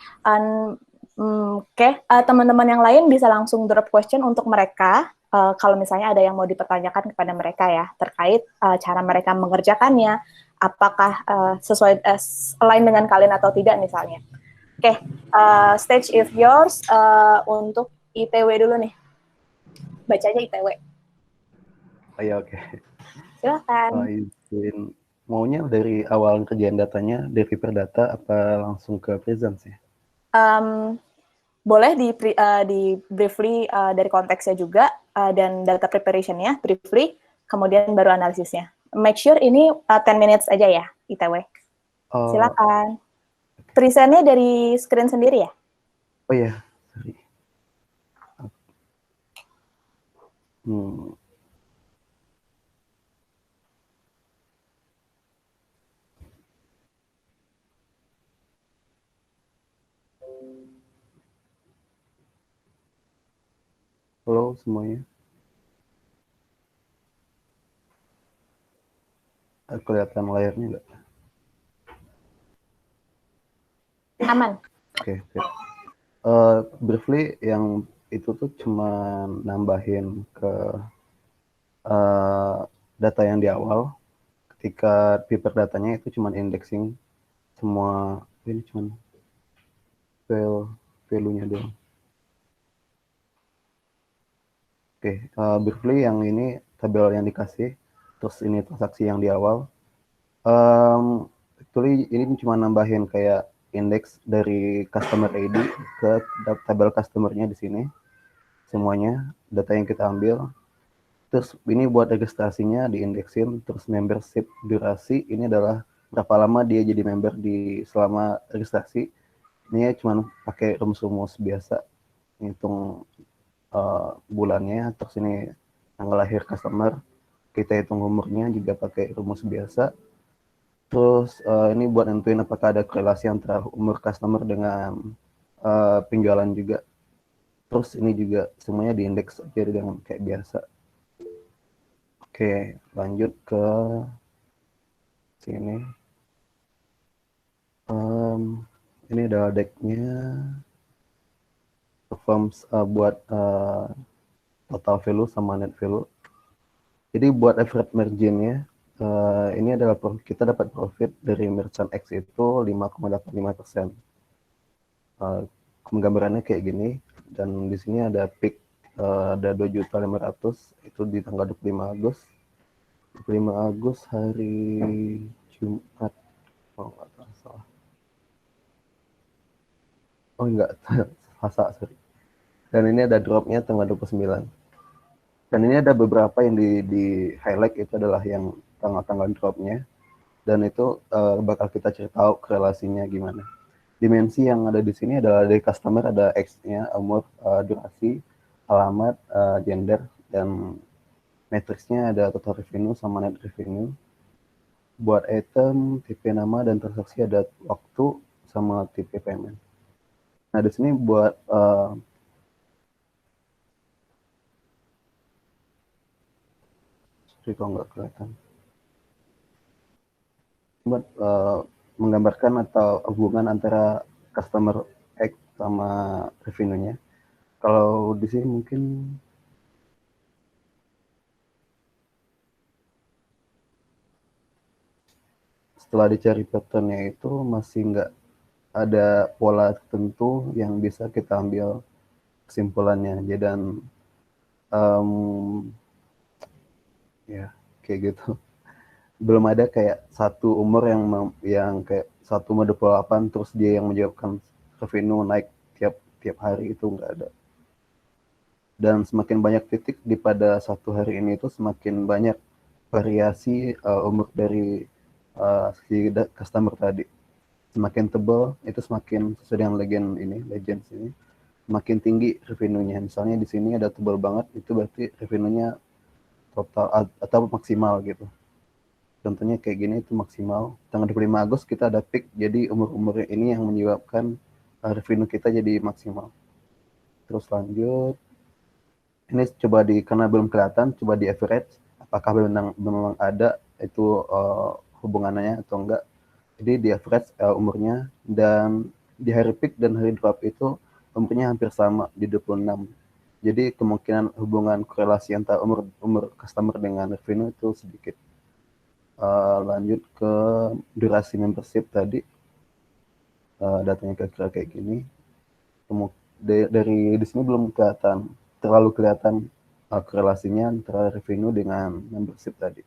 Teman-teman yang lain bisa langsung drop question untuk mereka. Kalau misalnya ada yang mau dipertanyakan kepada mereka ya, terkait cara mereka mengerjakannya, apakah sesuai align dengan kalian atau tidak misalnya. Oke, stage is yours untuk ITW dulu nih. Bacanya ITW. Oh ya, oke. Silakan. Izin, maunya dari awal kerjaan datanya dari Perdata apa langsung ke Presence ya? Boleh di briefly dari konteksnya juga dan data preparation-nya briefly, kemudian baru analisisnya. Make sure ini 10 minutes aja ya, ITW. Silakan. Present-nya dari screen sendiri ya? Oh ya, sorry. Halo semuanya. Kelihatan layarnya nggak? Aman. Oke. Briefly yang itu tuh cuma nambahin ke data yang di awal. Ketika paper datanya itu cuma indexing semua, ini cuma value-nya doang. Oke, briefly yang ini tabel yang dikasih, terus ini transaksi yang di awal. Actually ini cuma nambahin kayak indeks dari customer ID ke tabel customer-nya di sini. Semuanya data yang kita ambil. Terus ini buat registrasinya diindeksin, terus membership durasi ini adalah berapa lama dia jadi member di selama registrasi. Ini cuma pakai rumus-rumus biasa, hitung bulannya, terus ini tanggal lahir customer, kita hitung umurnya juga pakai rumus biasa. Terus ini buat nentuin apakah ada korelasi antara umur customer dengan penjualan juga. Terus ini juga semuanya diindeks aja dengan kayak biasa. Oke, lanjut ke sini. Ini adalah deck-nya. Performs buat total value sama net value. Jadi buat average margin-nya, ini adalah kita dapat profit dari merchant X itu 5,85%. Gambarannya kayak gini, dan di sini ada peak ada 2.500.000 itu di tanggal 25 Agustus. 25 Agustus hari Jumat kalau nggak salah. Oh enggak, Selasa, sorry. Dan ini ada dropnya tanggal 29. Dan ini ada beberapa yang di highlight, itu adalah yang tanggal-tanggal dropnya. Dan itu bakal kita cari tahu korelasinya gimana. Dimensi yang ada di sini adalah dari customer, ada X-nya, umur, durasi, alamat, gender, dan matriksnya ada total revenue sama net revenue. Buat item, tipe nama, dan transaksi ada waktu sama tipe payment. Nah, di sini buat kalau nggak kelihatan. Buat menggambarkan atau hubungan antara customer X sama revenue-nya. Kalau di sini mungkin setelah dicari pattern-nya itu masih nggak ada pola tertentu yang bisa kita ambil kesimpulannya. Jadi dan ya kayak gitu. Belum ada kayak satu umur yang kayak satu umur 28 terus dia yang menyebabkan revenue naik tiap hari, itu nggak ada. Dan semakin banyak titik di pada satu hari ini itu semakin banyak variasi umur dari si customer tadi. Semakin tebal itu semakin sesuai dengan legends ini, semakin tinggi revenue-nya. Misalnya di sini ada tebal banget, itu berarti revenue-nya total atau maksimal gitu. Contohnya kayak gini, itu maksimal. Tanggal 25 Agustus kita ada peak, jadi umur-umur ini yang menyebabkan revenue kita jadi maksimal. Terus lanjut. Ini coba karena belum kelihatan, coba di average, apakah memang ada itu hubungannya atau enggak. Jadi di average umurnya, dan di hari peak dan hari drop itu umurnya hampir sama di 26. Jadi kemungkinan hubungan korelasi antara umur customer dengan revenue itu sedikit. Lanjut ke durasi membership tadi, datanya kira-kira kayak gini. Dari di sini belum terlalu kelihatan korelasinya antara revenue dengan membership tadi.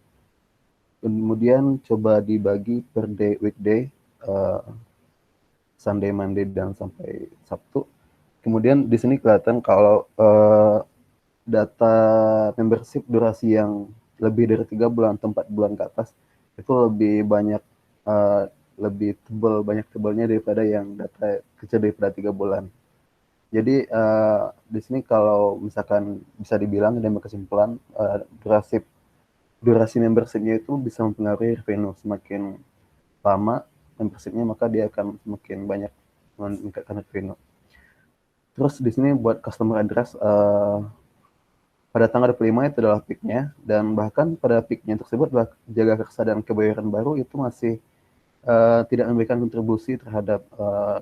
Kemudian coba dibagi per day, weekday, Sunday, Monday, dan sampai Sabtu. Kemudian di sini kelihatan kalau data membership durasi yang lebih dari 3 bulan atau 4 bulan ke atas itu lebih banyak, lebih tebal, banyak tebalnya daripada yang data kecil daripada 3 bulan. Jadi di sini kalau misalkan bisa dibilang dan berkesimpulan, durasi membership-nya itu bisa mempengaruhi revenue. Semakin lama membership-nya, maka dia akan semakin banyak meningkatkan revenue. Terus di sini buat customer address, pada tanggal 25 itu adalah peak-nya, dan bahkan pada peak-nya tersebut Jagakarsa dan Kebayoran Baru itu masih tidak memberikan kontribusi terhadap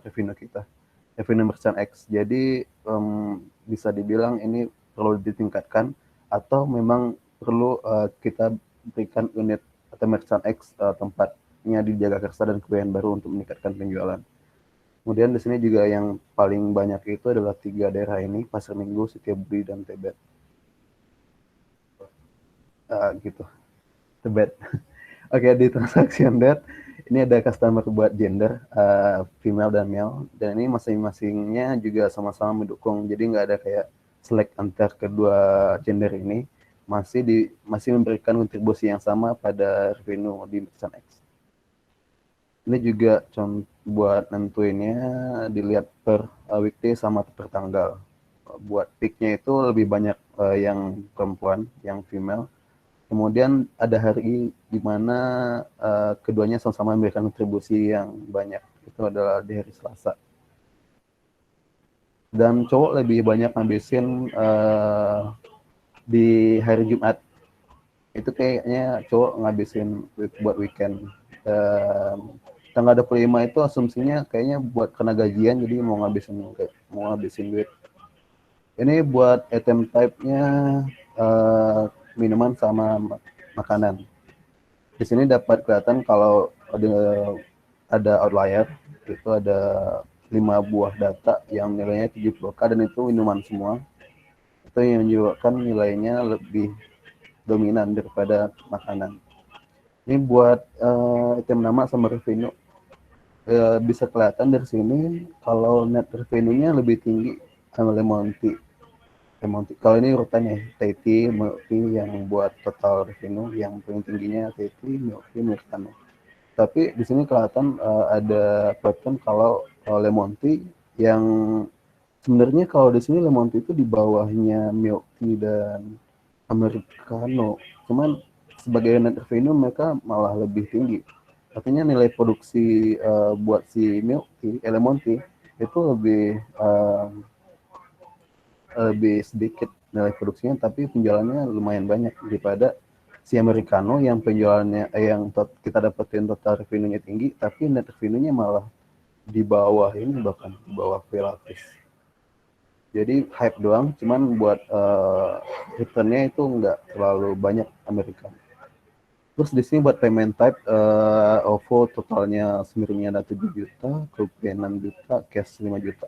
revenue kita, revenue merchant X. Jadi bisa dibilang ini perlu ditingkatkan, atau memang perlu kita berikan unit atau merchant X tempatnya di Jagakarsa dan Kebayoran Baru untuk meningkatkan penjualan. Kemudian di sini juga yang paling banyak itu adalah 3 daerah ini, Pasar Minggu, Setiabudi, dan Tebet. Gitu, Tebet. Oke, di transaction date ini ada customer buat gender, female dan male, dan ini masing-masingnya juga sama-sama mendukung. Jadi nggak ada kayak select antar kedua gender ini, masih memberikan kontribusi yang sama pada revenue di merchant X. Ini juga buat nentuinnya dilihat per weekday sama per tanggal. Buat peak-nya itu lebih banyak yang perempuan, yang female. Kemudian ada hari di mana keduanya sama-sama memberikan kontribusi yang banyak. Itu adalah di hari Selasa. Dan cowok lebih banyak ngabisin di hari Jumat. Itu kayaknya cowok ngabisin buat weekend. Tanggal 25 itu asumsinya kayaknya buat kena gajian, jadi mau ngabisin duit. Ini buat item type-nya minuman sama makanan. Di sini dapat kelihatan kalau ada outlier, itu ada 5 buah data yang nilainya 70K, dan itu minuman semua. Itu yang menyebabkan nilainya lebih dominan daripada makanan. Ini buat item nama sama revenue. Bisa kelihatan dari sini kalau net revenue-nya lebih tinggi sama Lemon Tea. Kalau ini urutannya Thai Tea, Milk Tea yang buat total revenue yang paling tingginya Thai Tea, Milk Tea, Americano. Tapi di sini kelihatan ada pattern kalau Lemon Tea yang sebenarnya kalau di sini Lemon Tea itu di bawahnya Milk Tea dan Americano. Cuman sebagai net revenue mereka malah lebih tinggi. Artinya nilai produksi buat si Milk Tea, Lemon Tea itu lebih sedikit nilai produksinya, tapi penjualannya lumayan banyak daripada si Americano yang penjualannya yang kita dapetin total revenue-nya tinggi, tapi net revenue-nya malah di bawah ini, bahkan di bawah Pilates. Jadi hype doang, cuman buat return-nya itu nggak terlalu banyak Americano. Terus di sini buat payment type, OVO totalnya sebenarnya ada 7 juta, Rupiah 6 juta, cash 5 juta.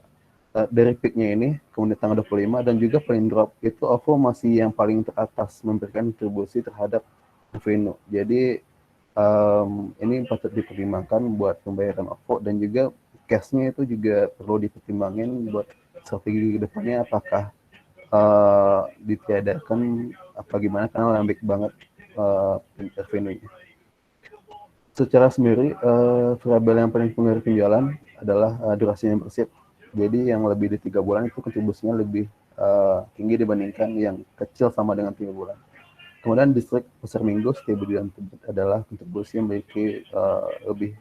Dari peak-nya ini, kemudian tanggal 25, dan juga paling drop, itu OVO masih yang paling teratas memberikan kontribusi terhadap revenue. Jadi ini patut dipertimbangkan buat pembayaran OVO, dan juga cash-nya itu juga perlu dipertimbangin buat strategi ke depannya, apakah ditiadakan apa gimana, karena lembek banget revenue-nya. Secara sendiri, variabel yang paling pengaruh penjualan adalah durasi membership. Jadi yang lebih di 3 bulan itu kontribusinya lebih tinggi dibandingkan yang kecil sama dengan 3 bulan. Kemudian distrik pasar minggu setiap bulan adalah kontribusi yang memiliki lebih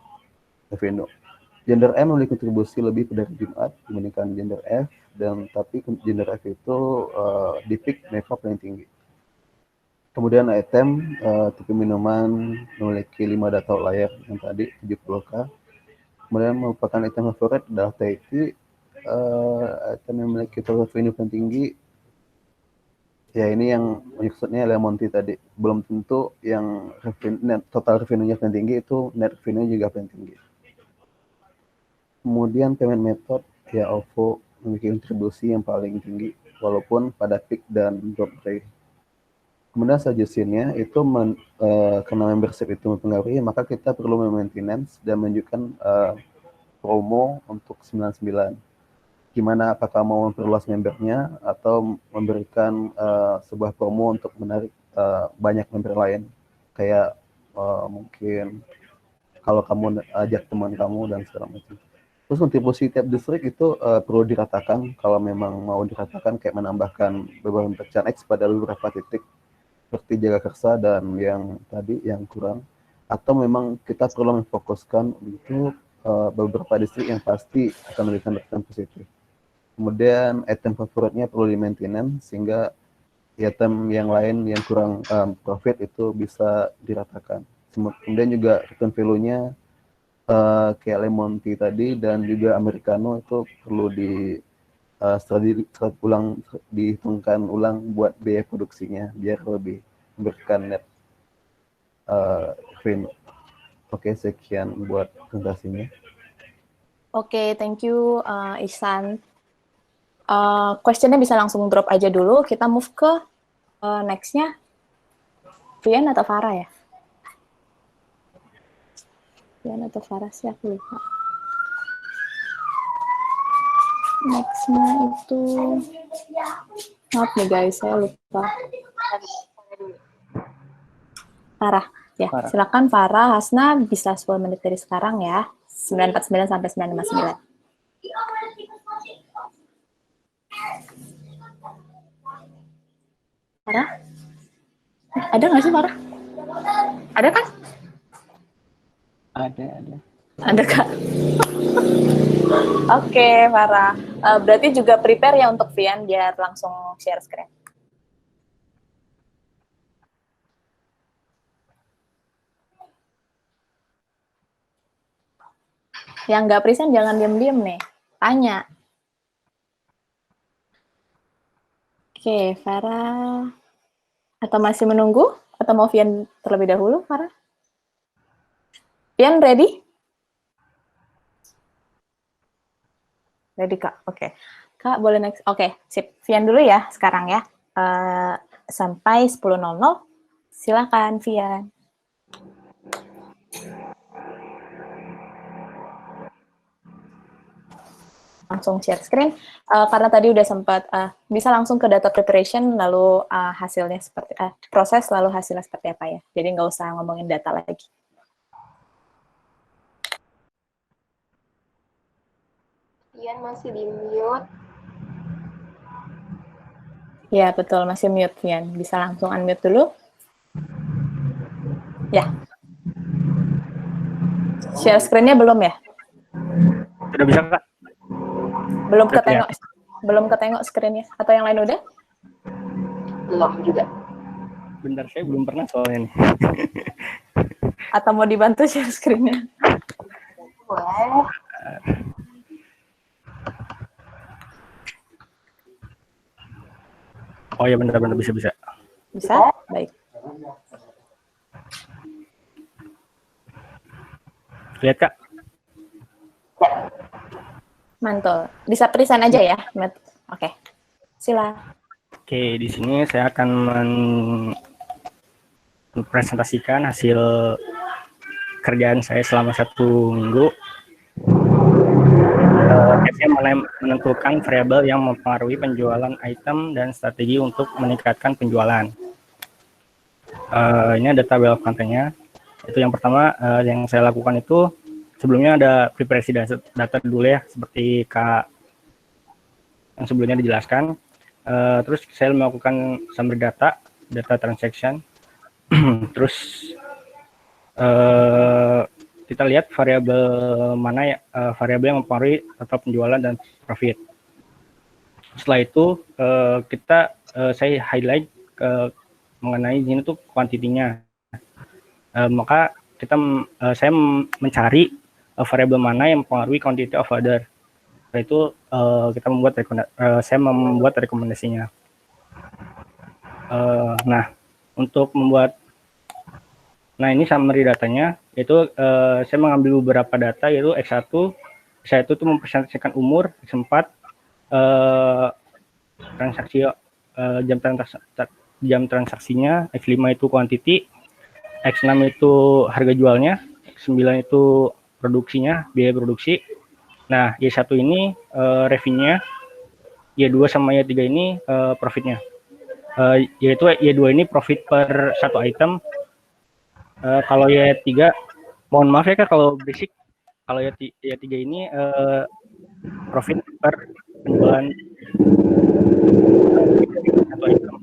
revenue. Gender M memiliki kontribusi lebih pada hari Jumat dibandingkan gender F, dan tapi gender F itu di peak mereka paling tinggi. Kemudian item tipe minuman memiliki 5 data outlier yang tadi 70K. Kemudian merupakan item favorit adalah Thai Tea. Item yang memiliki total revenue paling tinggi, ya ini yang maksudnya Lemon Tea tadi. Belum tentu yang total revenue-nya paling tinggi itu net revenue juga paling tinggi. Kemudian payment method, ya OVO memiliki kontribusi yang paling tinggi walaupun pada peak dan drop rate. Kemudian suggestion-nya itu karena membership itu mempengaruhi, maka kita perlu maintenance dan menunjukkan promo untuk 99. Gimana, apakah mau memperluas membernya atau memberikan sebuah promo untuk menarik banyak member lain, kayak mungkin kalau kamu ajak teman kamu dan segala macam. Terus kontribusi tiap distrik itu perlu diratakan, kalau memang mau diratakan kayak menambahkan beberapa pecahan X pada beberapa titik seperti Jagakarsa dan yang tadi yang kurang, atau memang kita perlu memfokuskan untuk beberapa distrik yang pasti akan memberikan return positif. Kemudian item favoritnya perlu di maintenance sehingga item yang lain yang kurang profit itu bisa diratakan. Kemudian juga return value-nya kayak Lemon Tea tadi dan juga Americano itu perlu dihitungkan ulang buat biaya produksinya biar lebih memberikan net revenue. Oke, sekian buat presentasinya. Oke, thank you Ihsan. Question-nya bisa langsung drop aja dulu. Kita move ke next-nya. Vian atau Farah ya? Vian atau Farah sih, aku lupa. Next-nya itu... Maaf nih guys, saya lupa. Farah. Ya, Farah. silakan Farah. Hasna bisa 10 menit dari sekarang ya. 949 sampai 959. Farah? Ada nggak sih Farah? Ada kan? Ada. Ada Kak? Oke, Farah. Berarti juga prepare ya untuk Vian biar langsung share screen. Yang nggak present jangan diam-diam nih. Tanya. Oke, Farah. Atau masih menunggu? Atau mau Vian terlebih dahulu, Farah? Vian, ready? Ready, Kak? Oke. Kak, boleh next? Oke, sip. Vian dulu ya sekarang ya. Sampai 10.00. Silakan, Vian. langsung share screen, karena tadi udah sempat, bisa langsung ke data preparation, lalu hasilnya seperti, proses, lalu hasilnya seperti apa ya. Jadi nggak usah ngomongin data lagi. Ian masih di mute. Ya, betul, masih mute, Fian. Bisa langsung unmute dulu. Ya. Share screen-nya belum ya? Sudah bisa, Kak? Belum Udah ketengok, belum ketengok screen-nya. Atau yang lain udah? Belum juga. Bentar, saya belum pernah soalnya nih. Atau mau dibantu share screen-nya? Boleh. Oh ya, benar-benar bisa. Bisa? Baik. Lihat, Kak. Mantul. Bisa present aja ya, Matt? Oke. Sila. Oke, di sini saya akan mempresentasikan hasil kerjaan saya selama 1 minggu. Saya menentukan variabel yang mempengaruhi penjualan item dan strategi untuk meningkatkan penjualan. Ini ada tabel kontennya. Itu yang pertama yang saya lakukan itu sebelumnya ada preparasi data dulu ya, seperti Kak yang sebelumnya dijelaskan. Terus saya melakukan summary data transaction. Terus kita lihat variabel mana ya, variabel yang mempengaruhi total penjualan dan profit. Setelah itu saya highlight mengenai ini tuh kuantitinya. Maka saya mencari variabel mana yang mempengaruhi quantity of order. Setelah itu saya membuat rekomendasinya. Ini summary datanya, yaitu saya mengambil beberapa data, yaitu X1 itu mempresentasikan umur, X4 transaksi jam transaksinya, X5 itu quantity, X6 itu harga jualnya, X9 itu produksinya, biaya produksi. Nah, Y1 ini revenue-nya, Y2 sama Y3 ini profitnya. Yaitu Y2 ini profit per satu item. Kalau Y3, mohon maaf ya Kak kalau berisik. Kalau Y3 ini profit per penjualan satu item.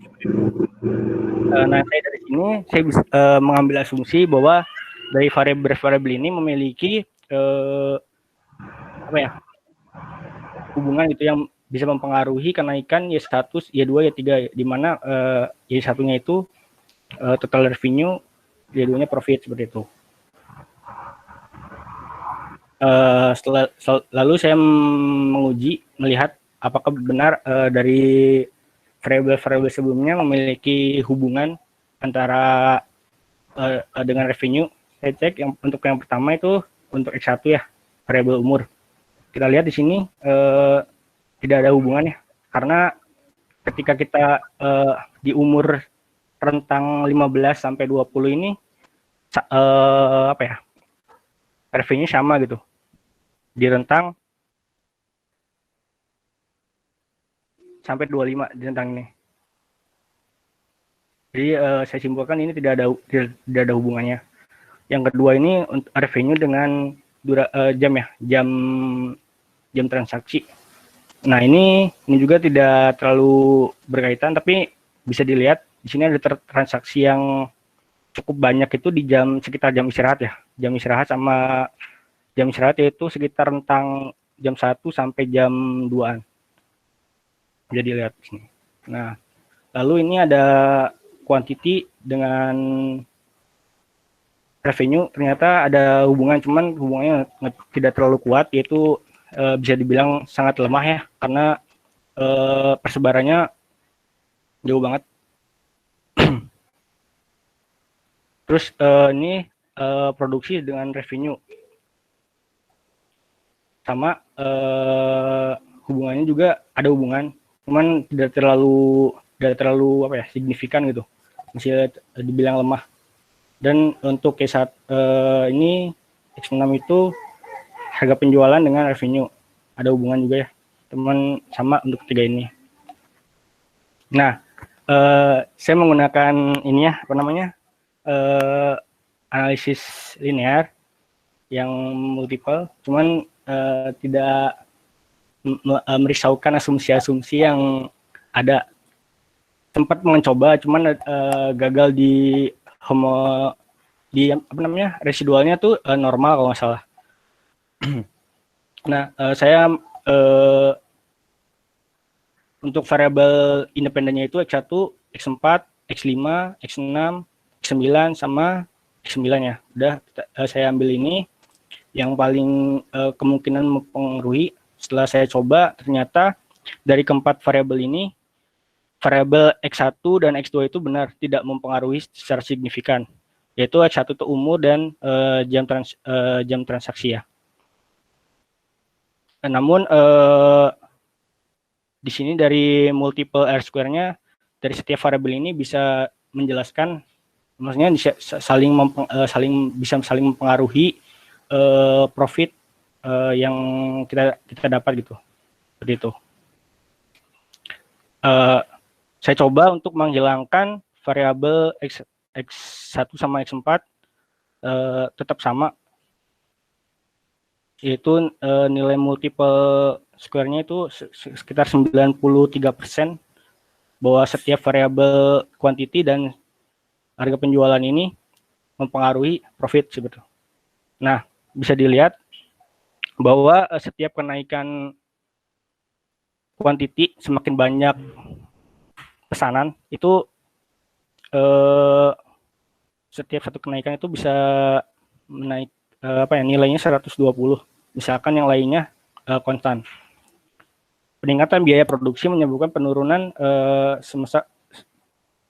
Nah, saya dari sini saya bisa mengambil asumsi bahwa dari variabel ini memiliki hubungan itu yang bisa mempengaruhi kenaikan Y1, Y2, Y3, di mana Y1-nya itu total revenue, Y2-nya profit, seperti itu. Lalu saya melihat apakah benar dari variabel sebelumnya memiliki hubungan antara dengan revenue. Saya cek untuk yang pertama itu untuk X1 ya, variabel umur. Kita lihat di sini tidak ada hubungannya, karena ketika kita di umur rentang 15 sampai 20 ini revenue sama gitu. Di rentang sampai 25 di rentang ini. Jadi saya simpulkan ini tidak ada hubungannya. Yang kedua ini revenue dengan jam transaksi. Nah, ini juga tidak terlalu berkaitan, tapi bisa dilihat di sini ada transaksi yang cukup banyak itu di sekitar jam istirahat ya. Jam istirahat yaitu sekitar rentang jam 1 sampai jam 2-an. Bisa dilihat di sini. Nah, lalu ini ada quantity dengan revenue, ternyata ada hubungan, cuman hubungannya tidak terlalu kuat, yaitu bisa dibilang sangat lemah ya, karena persebarannya jauh banget. Terus ini produksi dengan revenue sama, hubungannya juga ada hubungan, cuman tidak terlalu signifikan gitu, masih dibilang lemah. Dan untuk X1 ini X6 itu harga penjualan dengan revenue ada hubungan juga ya, teman sama untuk ketiga ini. Nah, saya menggunakan ini ya, apa namanya, analisis linear yang multiple, cuman tidak merisaukan asumsi-asumsi yang ada. Sempat mencoba, cuman gagal di apa namanya, residualnya tuh normal kalau nggak salah. Nah, saya untuk variabel independennya itu X1, X4, X5, X6, X9 sama X9 ya. Udah saya ambil ini yang paling kemungkinan mempengaruhi. Setelah saya coba, ternyata dari keempat variabel ini, variabel X1 dan X2 itu benar tidak mempengaruhi secara signifikan. Yaitu X1 itu umur dan jam transaksi ya. Namun di sini dari multiple R square-nya dari setiap variabel ini bisa menjelaskan, maksudnya bisa saling mempengaruhi profit yang kita dapat gitu. Seperti itu. Saya coba untuk menghilangkan variabel X1 sama X4 tetap sama, yaitu nilai multiple square-nya itu sekitar 93%, bahwa setiap variabel quantity dan harga penjualan ini mempengaruhi profit sebetulnya. Nah, bisa dilihat bahwa setiap kenaikan quantity, semakin banyak pesanan itu setiap satu kenaikan itu bisa menaik nilainya 120, misalkan yang lainnya konstan. Peningkatan biaya produksi menyebabkan penurunan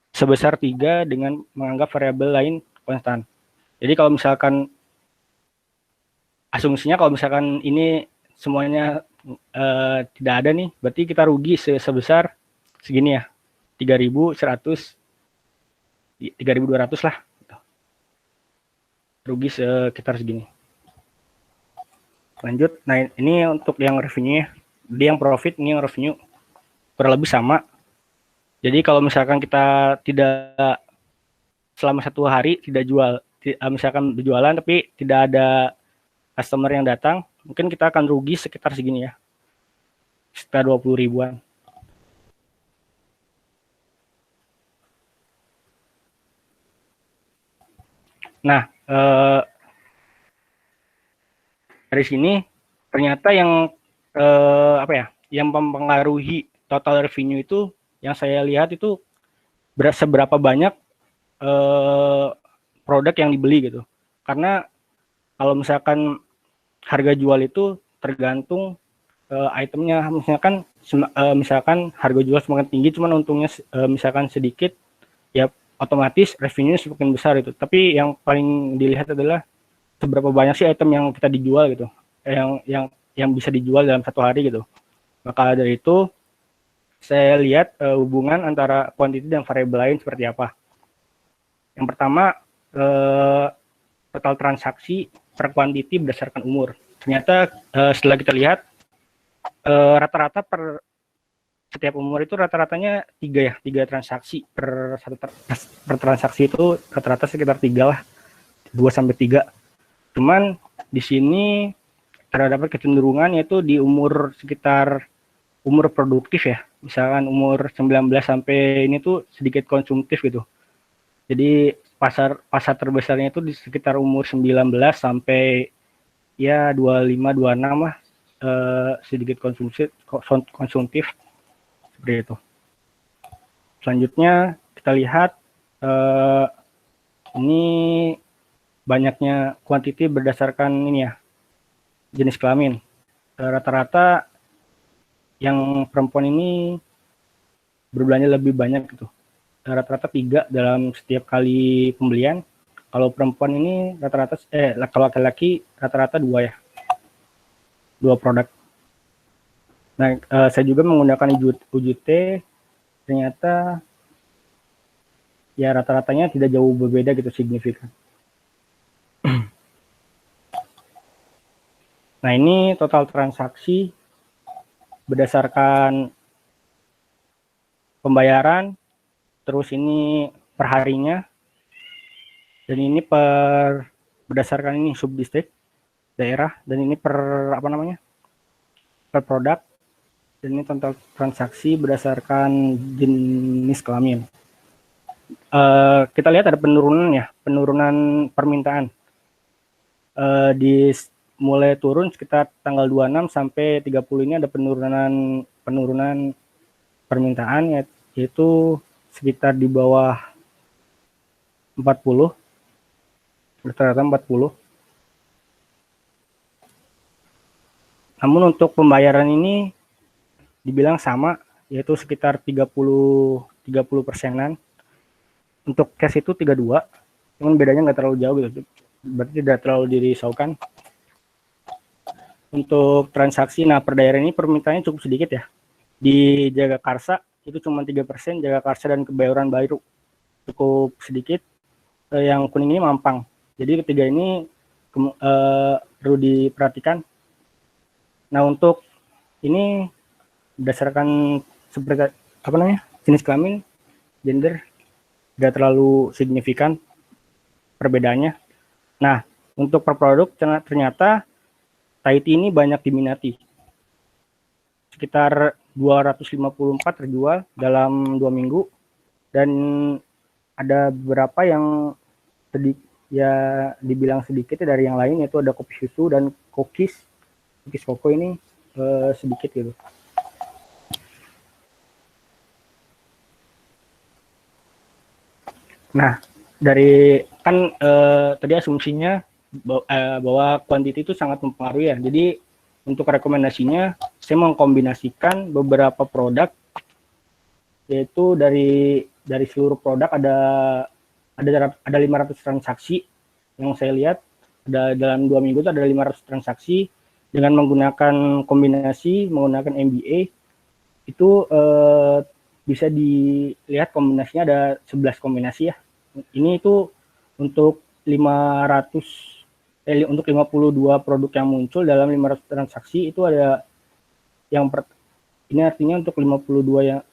sebesar 3 dengan menganggap variabel lain konstan. Jadi kalau misalkan asumsinya kalau misalkan ini semuanya tidak ada nih, berarti kita rugi sebesar segini ya, 3.100, 3.200 lah. Rugi sekitar segini. Lanjut, nah ini untuk yang revenue-nya. Jadi yang profit, ini yang revenue. Kurang lebih sama. Jadi kalau misalkan kita tidak selama 1 hari tidak jual, misalkan berjualan tapi tidak ada customer yang datang, mungkin kita akan rugi sekitar segini ya. Sekitar 20 ribuan. Nah, dari sini ternyata yang yang mempengaruhi total revenue itu, yang saya lihat itu seberapa banyak produk yang dibeli gitu. Karena kalau misalkan harga jual itu tergantung itemnya, misalkan harga jual semakin tinggi cuman untungnya misalkan sedikit, ya otomatis revenue semakin besar itu. Tapi yang paling dilihat adalah seberapa banyak sih item yang kita dijual gitu, yang bisa dijual dalam 1 hari gitu. Maka dari itu saya lihat hubungan antara quantity dan variabel lain seperti apa. Yang pertama, total transaksi per quantity berdasarkan umur. Ternyata setelah kita lihat rata-rata per setiap umur itu rata-ratanya 3 transaksi per transaksi, itu rata-rata sekitar 3 lah, 2-3. Cuman di sini terdapat kecenderungan yaitu di sekitar umur produktif ya. Misalkan umur 19 sampai ini tuh sedikit konsumtif gitu. Jadi pasar terbesarnya itu di sekitar umur 19 sampai ya 25-26 lah, sedikit konsumtif seperti itu. Selanjutnya kita lihat ini banyaknya quantity berdasarkan ini ya, jenis kelamin. Rata-rata yang perempuan ini berbelanja lebih banyak gitu. Rata-rata 3 dalam setiap kali pembelian. Kalau perempuan ini rata-rata kalau laki-laki rata-rata 2 ya. 2 produk. Nah, saya juga menggunakan UJT, ternyata ya rata-ratanya tidak jauh berbeda gitu, signifikan. Nah, ini total transaksi berdasarkan pembayaran, terus ini perharinya, dan ini berdasarkan ini subdistrik daerah, dan ini per produk, dan ini total transaksi berdasarkan jenis kelamin. Kita lihat ada penurunan permintaan. Mulai turun sekitar tanggal 26 sampai 30 ini ada penurunan permintaan, yaitu sekitar di bawah 40, rata-rata 40. Namun untuk pembayaran ini dibilang sama, yaitu sekitar 30%-an. Untuk cash itu 32, cuman bedanya nggak terlalu jauh gitu, berarti tidak terlalu dirisaukan. Untuk transaksi, nah per daerah ini permintaannya cukup sedikit ya. Di Jagakarsa itu cuma 3%, Jagakarsa dan Kebayoran Baru cukup sedikit. Yang kuning ini Mampang. Jadi ketiga ini perlu diperhatikan. Nah untuk ini berdasarkan seperti jenis kelamin, gender, tidak terlalu signifikan perbedaannya. Nah untuk per produk ternyata Tahiti ini banyak diminati. Sekitar 254 terjual dalam 2 minggu, dan ada beberapa yang dibilang sedikit dari yang lain, yaitu ada kopi susu dan cookies koko ini sedikit gitu. Nah dari kan tadi asumsinya bahwa quantity itu sangat mempengaruhi ya. Jadi untuk rekomendasinya saya mengkombinasikan beberapa produk, yaitu dari seluruh produk ada 500 transaksi yang saya lihat, dalam 2 minggu itu ada 500 transaksi dengan menggunakan kombinasi menggunakan MBA itu bisa dilihat kombinasinya ada 11 kombinasi ya. Ini itu untuk 52 produk yang muncul dalam 500 transaksi itu ada ini artinya untuk 52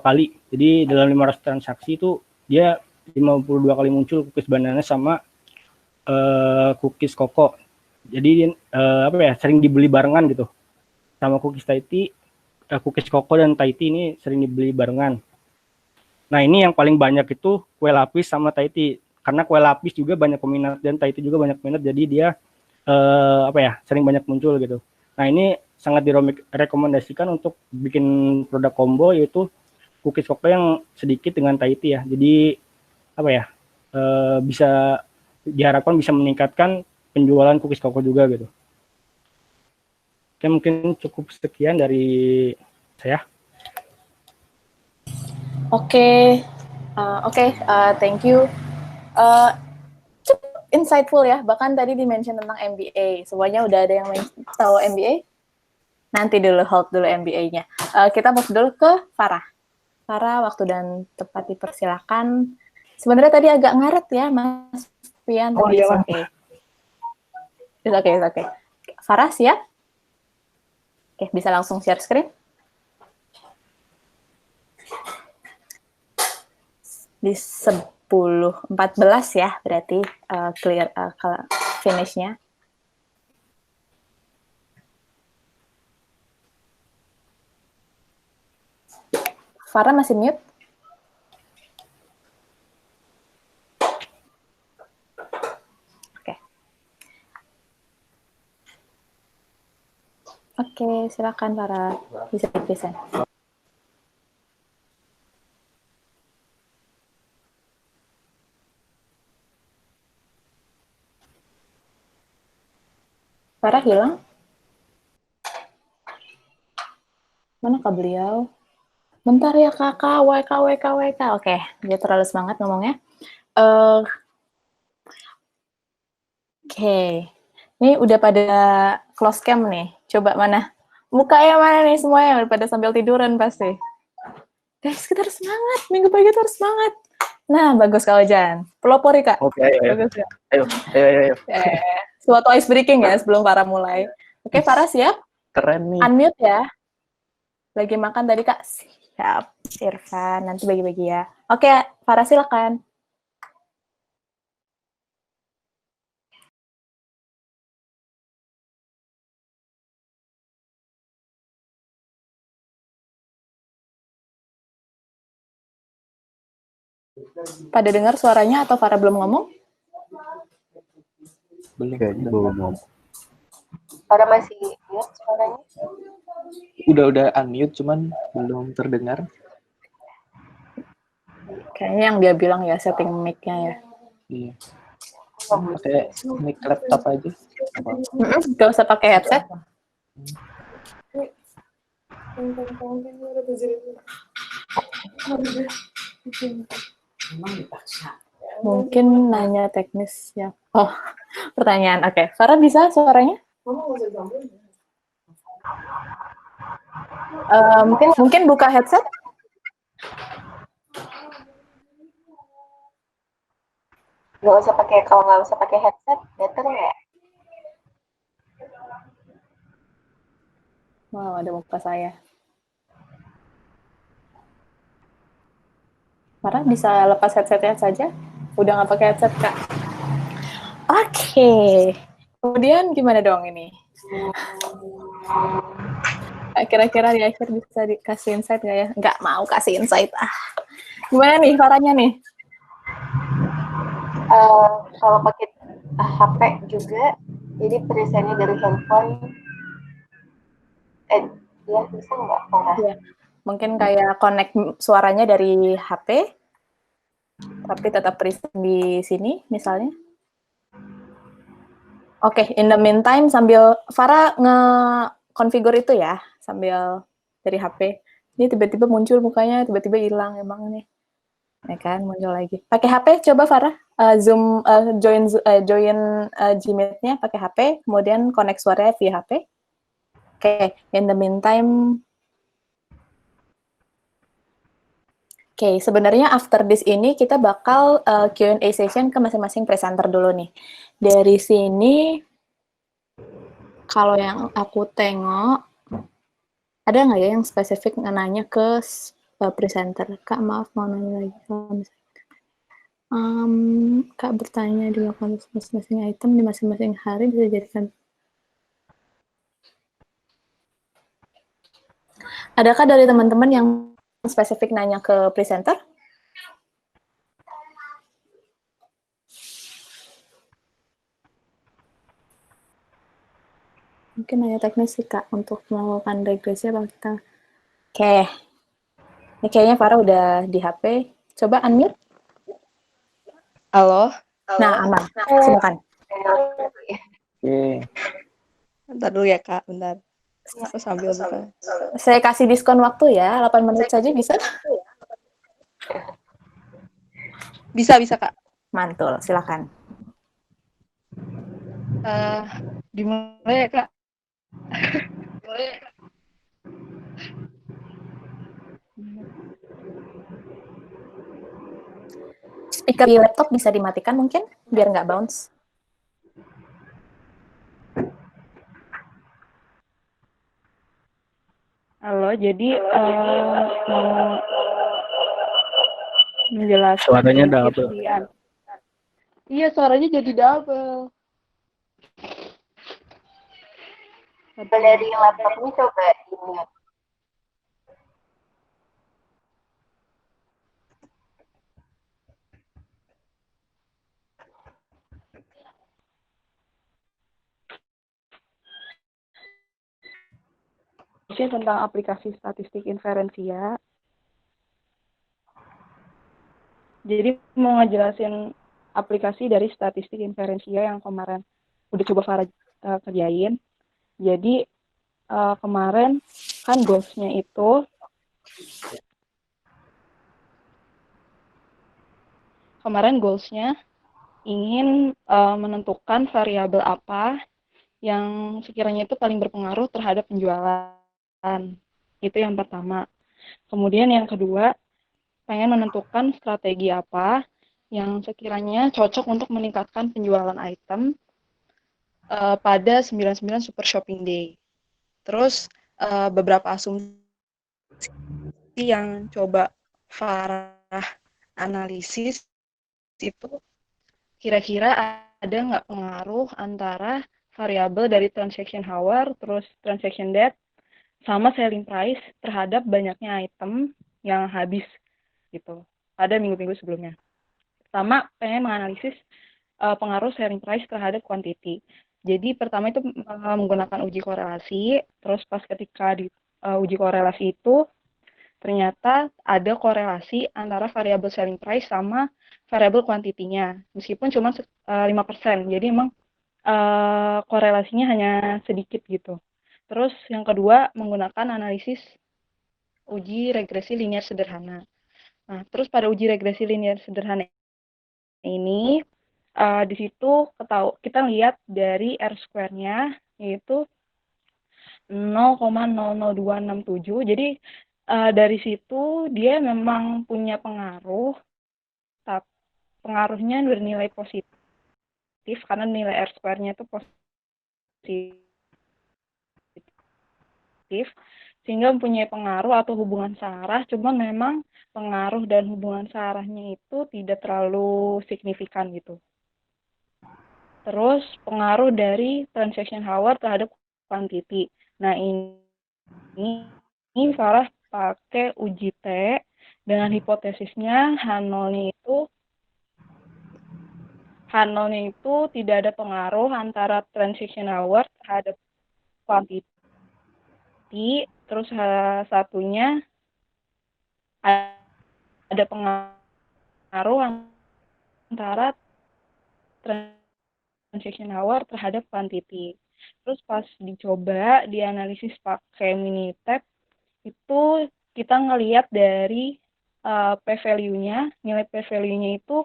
kali. Jadi dalam 500 transaksi itu dia 52 kali muncul cookies banana sama cookies koko. Jadi sering dibeli barengan gitu. Sama cookies Tahiti, cookies koko dan Tahiti ini sering dibeli barengan. Nah, ini yang paling banyak itu kue lapis sama Tahiti. Karena kue lapis juga banyak peminat dan Tahiti juga banyak peminat, jadi dia sering banyak muncul gitu. Nah, ini sangat direkomendasikan untuk bikin produk combo, yaitu cookies koko yang sedikit dengan Tahiti ya. Jadi bisa diharapkan bisa meningkatkan penjualan cookies koko juga gitu. Oke, mungkin cukup sekian dari saya. Oke, thank you. Cukup insightful ya, bahkan tadi di-mention tentang MBA. Semuanya udah ada yang tahu MBA? Nanti dulu, hold dulu MBA-nya. Kita masuk dulu ke Farah. Farah, waktu dan tempat dipersilakan. Sebenarnya tadi agak ngaret ya, Mas Pian. Oh iya, Oke. Farah, siap? Oke, bisa langsung share screen? Di 10.14 ya, berarti clear finish-nya. Farah masih mute? Oke, silakan Farah, bisa present. Farah hilang? Manakah beliau? Bentar ya kakak, WK. Oke, dia terlalu semangat ngomongnya. Oke, ini udah pada close cam nih. Coba mana? Mukanya mana nih semuanya? Udah pada sambil tiduran pasti. Guys, kita harus semangat. Minggu pagi itu harus semangat. Nah, bagus kalau Jan. Pelopori, Kak. Oke, ayo. Bagus ya. Ayo. Suatu ice breaking ya sebelum Farah mulai. Oke, Farah siap? Keren nih. Unmute ya. Lagi makan tadi, Kak? Siap, Irfan. Nanti bagi-bagi ya. Oke, Farah silakan. Pada dengar suaranya atau Farah belum ngomong? Kayaknya belum mau. Para masih mute suaranya? Udah unmute cuman belum terdengar. Kayaknya yang dia bilang ya setting mic-nya ya. Iya. Pakai mic laptop aja. Gak usah pakai headset. Mungkin nanya teknis ya. Oh, pertanyaan. Oke, Farah bisa suaranya? Mungkin buka headset? Kalau nggak usah pakai headset, better nggak? Wow, ada muka saya. Farah bisa lepas headsetnya saja? Udah nggak pakai headset, Kak? Oke. Kemudian gimana dong ini? Kira-kira di akhir bisa dikasih insight nggak ya? Nggak mau kasih insight. Gimana nih Farahnya nih? Kalau pakai HP juga, jadi presentnya dari handphone. Ya bisa nggak, Farah? Ya, mungkin kayak connect suaranya dari HP, tapi tetap present di sini misalnya. Oke, in the meantime sambil Farah nge-configure itu ya, sambil dari HP. Ini tiba-tiba muncul mukanya, tiba-tiba hilang emang nih. Ya kan, muncul lagi. Pakai HP coba Farah, Zoom, join Gmeet-nya pakai HP, kemudian connect suaranya via HP. Oke, in the meantime, sebenarnya after this ini kita bakal Q&A session ke masing-masing presenter dulu nih. Dari sini, kalau yang aku tengok, ada nggak ya yang spesifik nanya ke presenter? Kak, maaf mau nanya lagi. Kak bertanya di masing-masing item di masing-masing hari bisa jadikan. Adakah dari teman-teman yang spesifik nanya ke presenter? Mungkin nanya teknis sih Kak untuk melakukan regresi apa kita. Oke. Ini kayaknya Farah udah di HP. Coba unmute. Halo. Nah, aman. Silakan. Oke. Bentar dulu ya, Kak. Bentar. Aku sambil buka. Saya kasih diskon waktu ya, 8 menit saja bisa? Bisa, Kak. Mantul, silakan. Dimulai ya, Kak. Speaker di laptop bisa dimatikan mungkin, biar nggak bounce. Halo, jadi mau menjelaskan Suaranya sedikit double. Iya, suaranya jadi double. Dari laptop ini coba di-mute. Tentang aplikasi statistik inferensia. Jadi mau ngejelasin aplikasi dari statistik inferensia yang kemarin udah coba Farah kerjain. Jadi kemarin kan goals-nya itu ingin menentukan variabel apa yang sekiranya itu paling berpengaruh terhadap penjualan. Itu yang pertama. Kemudian yang kedua, pengen menentukan strategi apa yang sekiranya cocok untuk meningkatkan penjualan item pada 99 Super Shopping Day. Terus beberapa asumsi yang coba Farah analisis itu kira-kira ada nggak pengaruh antara variabel dari transaction hour, terus transaction date, sama selling price terhadap banyaknya item yang habis gitu pada minggu-minggu sebelumnya. Pertama, pengen menganalisis pengaruh selling price terhadap quantity. Jadi pertama itu menggunakan uji korelasi, terus pas ketika di uji korelasi itu ternyata ada korelasi antara variabel selling price sama variabel kuantitinya, meskipun cuma 5%. Jadi emang korelasinya hanya sedikit gitu. Terus yang kedua menggunakan analisis uji regresi linear sederhana. Nah, terus pada uji regresi linear sederhana ini di situ kita lihat dari R square-nya yaitu 0,00267. Jadi dari situ dia memang punya pengaruh, tapi pengaruhnya bernilai positif karena nilai R square-nya itu positif, sehingga mempunyai pengaruh atau hubungan searah, cuma memang pengaruh dan hubungan searahnya itu tidak terlalu signifikan gitu. Terus pengaruh dari transaction hour terhadap quantity. Nah ini Farah pakai uji T dengan hipotesisnya H0-nya itu tidak ada pengaruh antara transaction hour terhadap quantity. Terus satunya ada pengaruh antara transaction hour terhadap quantity. Terus pas dicoba dianalisis pakai Minitab itu kita ngelihat dari p-value-nya, nilai p-value-nya itu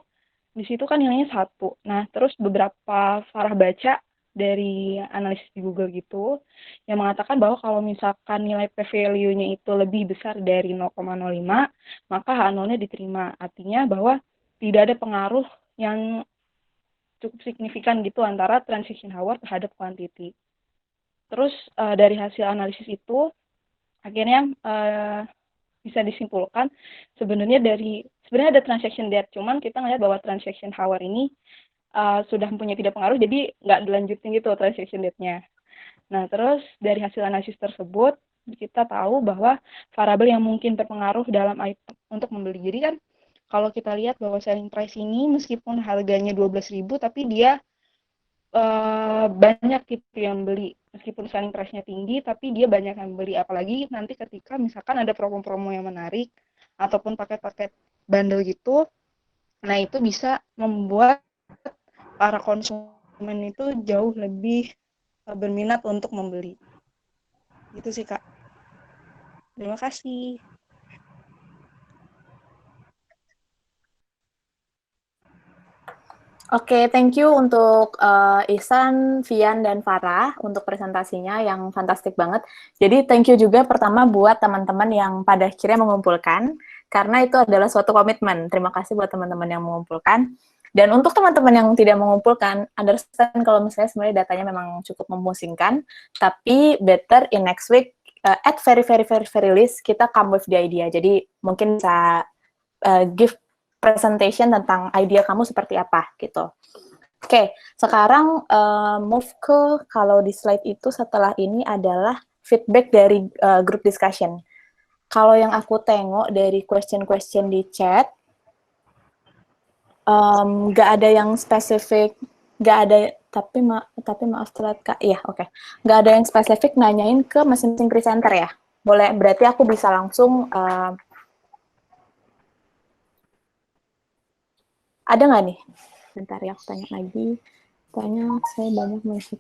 di situ kan nilainya 1. Nah, terus beberapa Farah baca dari analisis di Google gitu yang mengatakan bahwa kalau misalkan nilai p-value-nya itu lebih besar dari 0,05, maka H0-nya diterima. Artinya bahwa tidak ada pengaruh yang cukup signifikan gitu antara transaction hour terhadap quantity. Terus dari hasil analisis itu akhirnya bisa disimpulkan sebenarnya ada transaction date, cuman kita ngelihat bahwa transaction hour ini sudah mempunyai tidak pengaruh, jadi nggak dilanjutin gitu transaction date-nya. Nah, terus dari hasil analisis tersebut kita tahu bahwa variabel yang mungkin berpengaruh dalam item untuk membeli. Jadi kan kalau kita lihat bahwa selling price ini meskipun harganya 12.000 tapi dia banyak gitu yang beli. Meskipun selling price-nya tinggi tapi dia banyak yang beli. Apalagi nanti ketika misalkan ada promo-promo yang menarik ataupun paket-paket bundle gitu, nah itu bisa membuat para konsumen itu jauh lebih berminat untuk membeli. Gitu sih, Kak. Terima kasih. Oke, thank you untuk Ihsan, Vian, dan Farah untuk presentasinya yang fantastik banget. Jadi thank you juga pertama buat teman-teman yang pada akhirnya mengumpulkan, karena itu adalah suatu komitmen. Terima kasih buat teman-teman yang mengumpulkan. Dan untuk teman-teman yang tidak mengumpulkan, understand kalau misalnya sebenarnya datanya memang cukup memusingkan, tapi better in next week, at very least, kita come with the idea. Jadi mungkin bisa give presentation tentang idea kamu seperti apa gitu. Oke, sekarang move ke kalau di slide itu setelah ini adalah feedback dari group discussion. Kalau yang aku tengok dari question-question di chat, nggak ada yang spesifik, nggak ada, tapi maaf telat Kak. Iya, oke. Nggak ada yang spesifik nanyain ke masing-masing presenter ya. Boleh, berarti aku bisa langsung ada nggak nih? Bentar ya, aku tanya lagi. Saya banyak masuk.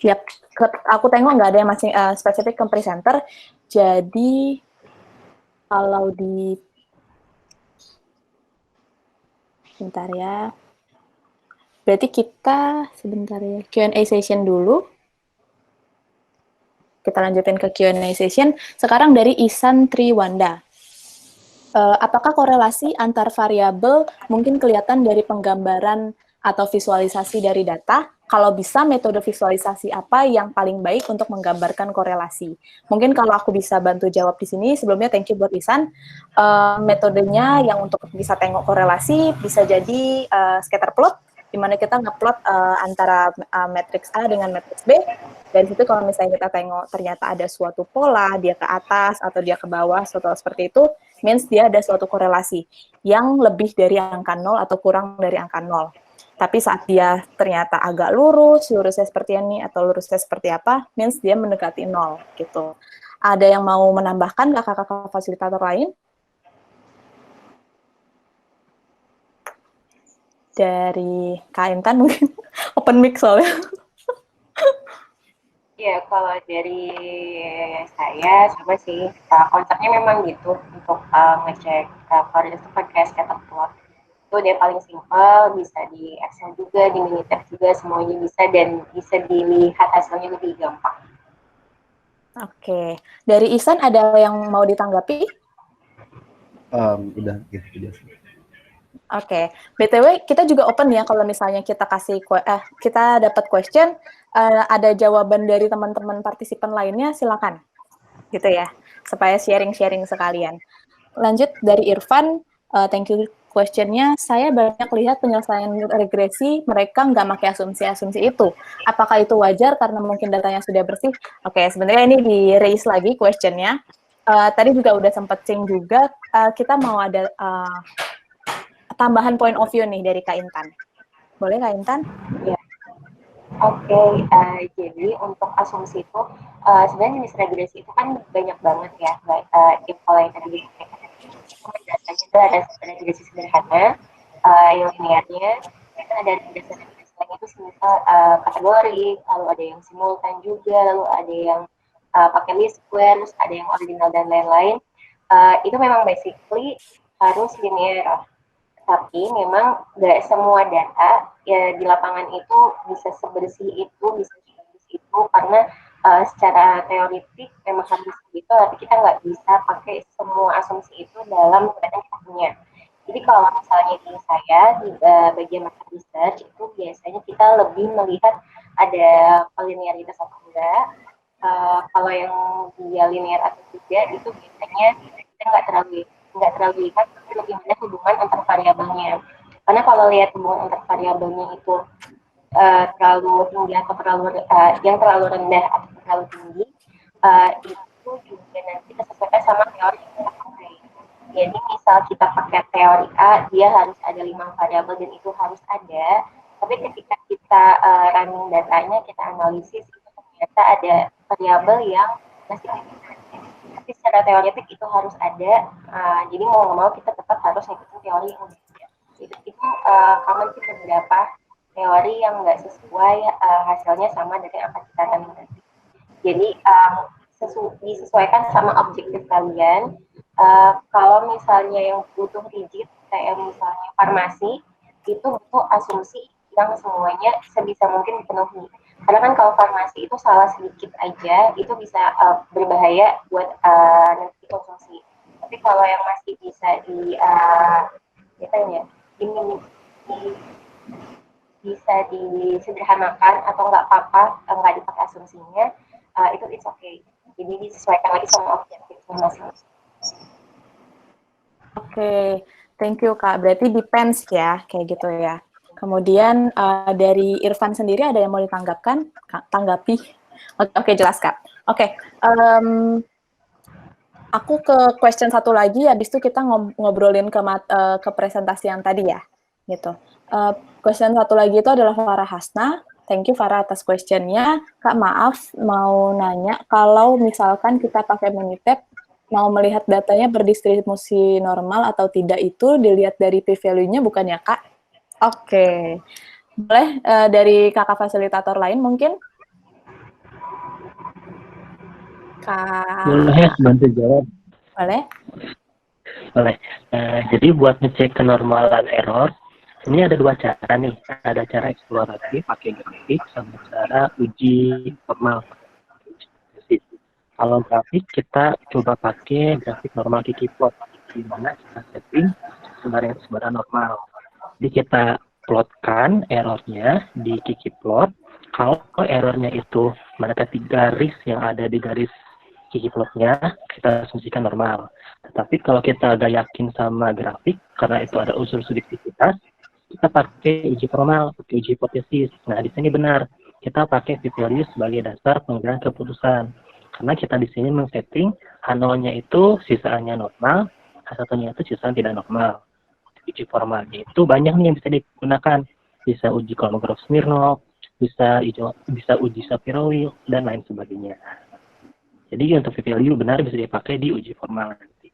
Siap. Aku tengok nggak ada yang masih spesifik ke presenter. Jadi, kalau di... Bentar ya. Berarti kita, sebentar ya, Q&A session dulu. Kita lanjutin ke Q&A session. Sekarang dari Ihsan Triwanda. Apakah korelasi antar variabel mungkin kelihatan dari penggambaran atau visualisasi dari data, kalau bisa metode visualisasi apa yang paling baik untuk menggambarkan korelasi. Mungkin kalau aku bisa bantu jawab di sini, sebelumnya thank you buat Isan. Metodenya yang untuk bisa tengok korelasi bisa jadi scatter plot, di mana kita ngeplot antara matriks A dengan matriks B. Dari situ kalau misalnya kita tengok ternyata ada suatu pola, dia ke atas atau dia ke bawah, atau seperti itu, means dia ada suatu korelasi yang lebih dari angka 0 atau kurang dari angka 0. Tapi saat dia ternyata agak lurus, lurusnya seperti ini atau lurusnya seperti apa, means dia mendekati 0 gitu. Ada yang mau menambahkan kakak-kakak fasilitator lain? Dari Kak Intan mungkin open mic soalnya. Ya, kalau dari saya sama sih, konsepnya memang gitu untuk ngecek korelasi itu pakai scatter plot. Itu dia paling simpel, bisa di Excel juga, di Minitab juga, semuanya bisa dan bisa dilihat hasilnya lebih gampang. Oke, dari Isan ada yang mau ditanggapi? Udah gitu sih. Oke, BTW kita juga open ya kalau misalnya kita kita dapat question, ada jawaban dari teman-teman partisipan lainnya, silakan, gitu ya, supaya sharing-sharing sekalian. Lanjut dari Irfan, thank you question-nya. Saya banyak lihat penyelesaian regresi mereka nggak pakai asumsi-asumsi itu. Apakah itu wajar karena mungkin datanya sudah bersih? Oke, sebenarnya ini di raise lagi question-nya. Tadi juga udah sempat sing juga, kita mau ada tambahan point of view nih dari Kak Intan. Boleh Kak Intan? Ya. Oke, jadi untuk asumsi itu sebenarnya jenis regresi itu kan banyak banget ya. Kalau yang tadi disampaikan datanya itu ada regresi sederhana, yang linearnya, itu ada regresi lain itu semisal kategori, lalu ada yang simultan juga, lalu ada yang pakai least squares, ada yang ordinal dan lain-lain. Itu memang basically harus linear. Tapi memang nggak semua data ya di lapangan itu bisa sebersih itu, bisa sebagus itu, karena secara teoritik memang harus begitu, tapi kita nggak bisa pakai semua asumsi itu dalam data yang kita punya. Jadi kalau misalnya di saya, di bagian market research, itu biasanya kita lebih melihat ada linearitas atau enggak. Kalau yang dia linear atau tidak, itu biasanya kita nggak terlalu lihat, tapi lebih banyak hubungan antar variabelnya. Karena kalau lihat hubungan antar variabelnya itu terlalu tinggi atau yang terlalu rendah atau terlalu tinggi, itu juga nanti kita sesuaikan sama teori yang kita pakai. Jadi misal kita pakai teori A, dia harus ada 5 variabel dan itu harus ada. Tapi ketika kita running datanya, kita analisis, itu ternyata ada variabel yang masih tapi secara teoretik itu harus ada, jadi mau nggak mau kita tetap harus ngikutin teori yang udah ada. Itu common sih beberapa teori yang nggak sesuai hasilnya sama dengan apa kita running nanti. Jadi disesuaikan sama objektif kalian. Kalau misalnya yang butuh rigid, kayak misalnya farmasi, itu butuh asumsi yang semuanya sebisa mungkin dipenuhi. Karena kan kalau farmasi itu salah sedikit aja, itu bisa berbahaya buat nanti konsumsi. Tapi kalau yang masih bisa bisa disederhanakan atau nggak apa-apa, nggak dipakai asumsinya, itu it's okay. Jadi disesuaikan lagi sama objektifnya masing-masing. Oke, thank you Kak. Berarti depends ya, kayak gitu ya. Kemudian dari Irfan sendiri ada yang mau ditanggapi? Oke, jelas Kak. Oke, aku ke question satu lagi, habis itu kita ngobrolin ke presentasi yang tadi ya, gitu. Question satu lagi itu adalah Farah Hasna. Thank you Farah atas questionnya. Kak, maaf mau nanya, kalau misalkan kita pakai Minitab, mau melihat datanya berdistribusi normal atau tidak itu dilihat dari p-value-nya bukan ya Kak? Oke, boleh dari kakak fasilitator lain mungkin? Kak. Boleh bantu jawab. Boleh? Boleh. Jadi buat ngecek kenormalan error, ini ada 2 cara nih. Ada cara eksploratif pakai grafik sama cara uji normal. Kalau grafik kita coba pakai grafik normal Kiki plot, di mana kita setting sebaran normal. Jadi kita plotkan errornya di ggplot. Kalau errornya itu mendekati garis yang ada di garis ggplotnya, kita asumsikan normal. Tetapi kalau kita agak yakin sama grafik, karena itu ada unsur subjektivitas, kita pakai uji formal, pakai uji hipotesis. Nah, di sini benar, kita pakai p-value sebagai dasar pengambilan keputusan. Karena kita di sini men-setting H0-nya itu sisaannya normal, H1-nya itu sisaan tidak normal. Uji formalnya itu banyak nih yang bisa digunakan. Bisa uji Kolmogorov-Smirnov, bisa uji Shapiro-Wilk, dan lain sebagainya. Jadi untuk p-value benar bisa dipakai di uji formal nanti.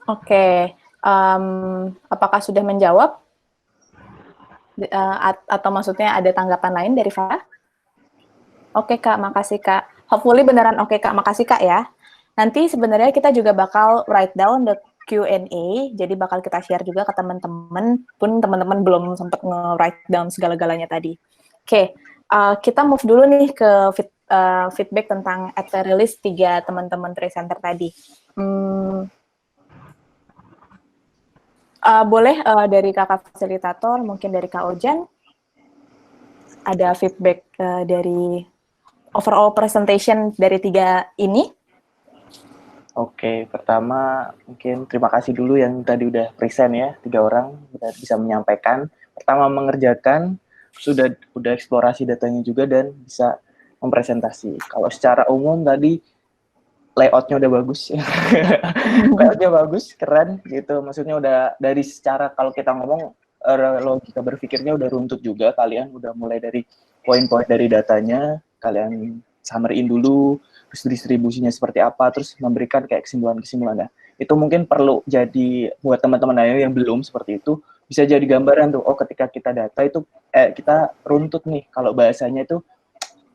Oke. Apakah sudah menjawab? Atau maksudnya ada tanggapan lain dari Farah? Oke Kak, makasih Kak. Hopefully beneran oke Kak, makasih Kak ya. Nanti sebenarnya kita juga bakal write down the Q&A, jadi bakal kita share juga ke teman-teman, pun teman-teman belum sempat nge-write down segala-galanya tadi. Oke, kita move dulu nih ke feedback tentang at the release 3 teman-teman presenter tadi. Boleh dari kakak fasilitator, mungkin dari Kak Ojan, ada feedback dari overall presentation dari 3 ini? Oke, pertama mungkin terima kasih dulu yang tadi udah present ya, 3 orang udah bisa menyampaikan. Pertama mengerjakan, udah eksplorasi datanya juga dan bisa mempresentasi. Kalau secara umum tadi layoutnya udah bagus ya. Layoutnya bagus, keren gitu. Maksudnya udah dari secara kalau kita ngomong logika berpikirnya udah runtut juga. Kalian udah mulai dari poin-poin dari datanya, kalian summary-in dulu, terus distribusinya seperti apa, terus memberikan kayak kesimpulan-kesimpulan. Nah, itu mungkin perlu jadi buat teman-teman yang belum seperti itu, bisa jadi gambaran tuh, oh ketika kita data itu, kita runtut nih, kalau bahasanya itu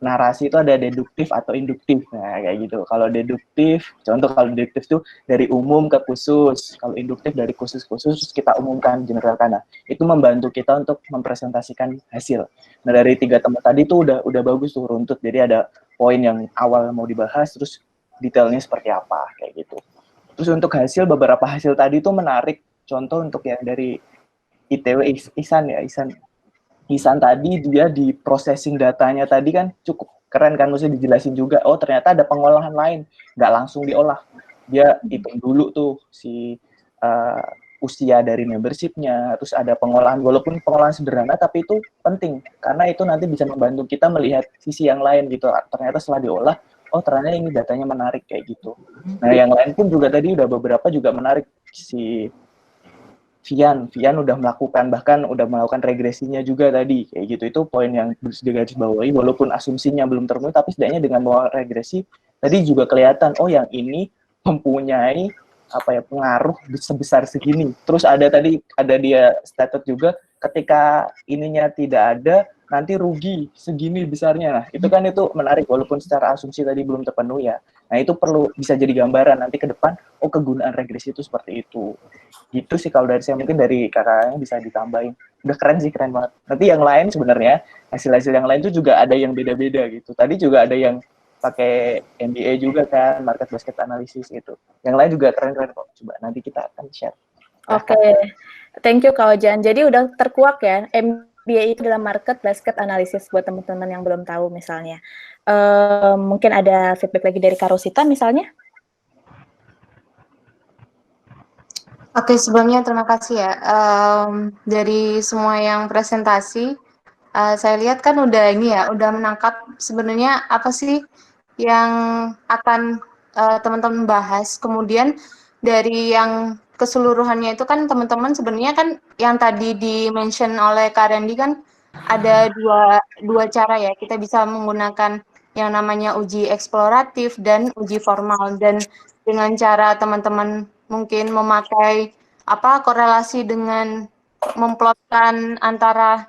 narasi itu ada deduktif atau induktif. Nah, kayak gitu. Kalau deduktif, contoh kalau deduktif itu dari umum ke khusus. Kalau induktif dari khusus-khusus, terus kita umumkan, generalkan. Nah, itu membantu kita untuk mempresentasikan hasil. Nah, dari 3 teman tadi itu udah bagus tuh runtut. Jadi ada poin yang awal mau dibahas, terus detailnya seperti apa, kayak gitu. Terus untuk hasil, beberapa hasil tadi itu menarik. Contoh untuk yang dari ITW, Ihsan tadi dia di processing datanya tadi kan cukup keren kan, maksudnya dijelasin juga, oh ternyata ada pengolahan lain, nggak langsung diolah. Dia hitung dulu tuh si usia dari membership-nya, terus ada pengolahan, walaupun pengolahan sederhana, tapi itu penting, karena itu nanti bisa membantu kita melihat sisi yang lain gitu, ternyata setelah diolah, oh ternyata ini datanya menarik, kayak gitu. Nah yang lain pun juga tadi udah beberapa juga menarik, si Vian udah melakukan, bahkan udah melakukan regresinya juga tadi, kayak gitu. Itu poin yang harus digarisbawahi, walaupun asumsinya belum terpenuhi, tapi setidaknya dengan bawa regresi, tadi juga kelihatan, oh yang ini mempunyai pengaruh sebesar segini. Terus ada dia statement juga, ketika ininya tidak ada, nanti rugi segini besarnya. Nah, itu kan itu menarik, walaupun secara asumsi tadi belum terpenuhi ya. Nah, itu perlu bisa jadi gambaran nanti ke depan, oh kegunaan regresi itu seperti itu. Gitu sih kalau dari saya, mungkin dari kakaknya bisa ditambahin. Udah keren sih, keren banget. Nanti yang lain sebenarnya, hasil-hasil yang lain itu juga ada yang beda-beda gitu. Tadi juga ada yang pakai MBA juga kan, market basket analysis gitu. Yang lain juga keren-keren kok. Coba nanti kita akan share. Oke, thank you Kak Ojan. Jadi udah terkuak ya, MBA itu adalah market basket analysis buat teman-teman yang belum tahu misalnya. Mungkin ada feedback lagi dari Kak Rosita misalnya? Oke, sebelumnya terima kasih ya. Dari semua yang presentasi, saya lihat kan udah udah menangkap sebenarnya apa sih yang akan teman-teman bahas. Kemudian dari yang keseluruhannya itu kan teman-teman sebenarnya kan yang tadi di-mention oleh Kak Randy kan ada dua cara ya. Kita bisa menggunakan yang namanya uji eksploratif dan uji formal. Dan dengan cara teman-teman mungkin memakai korelasi dengan memplotkan antara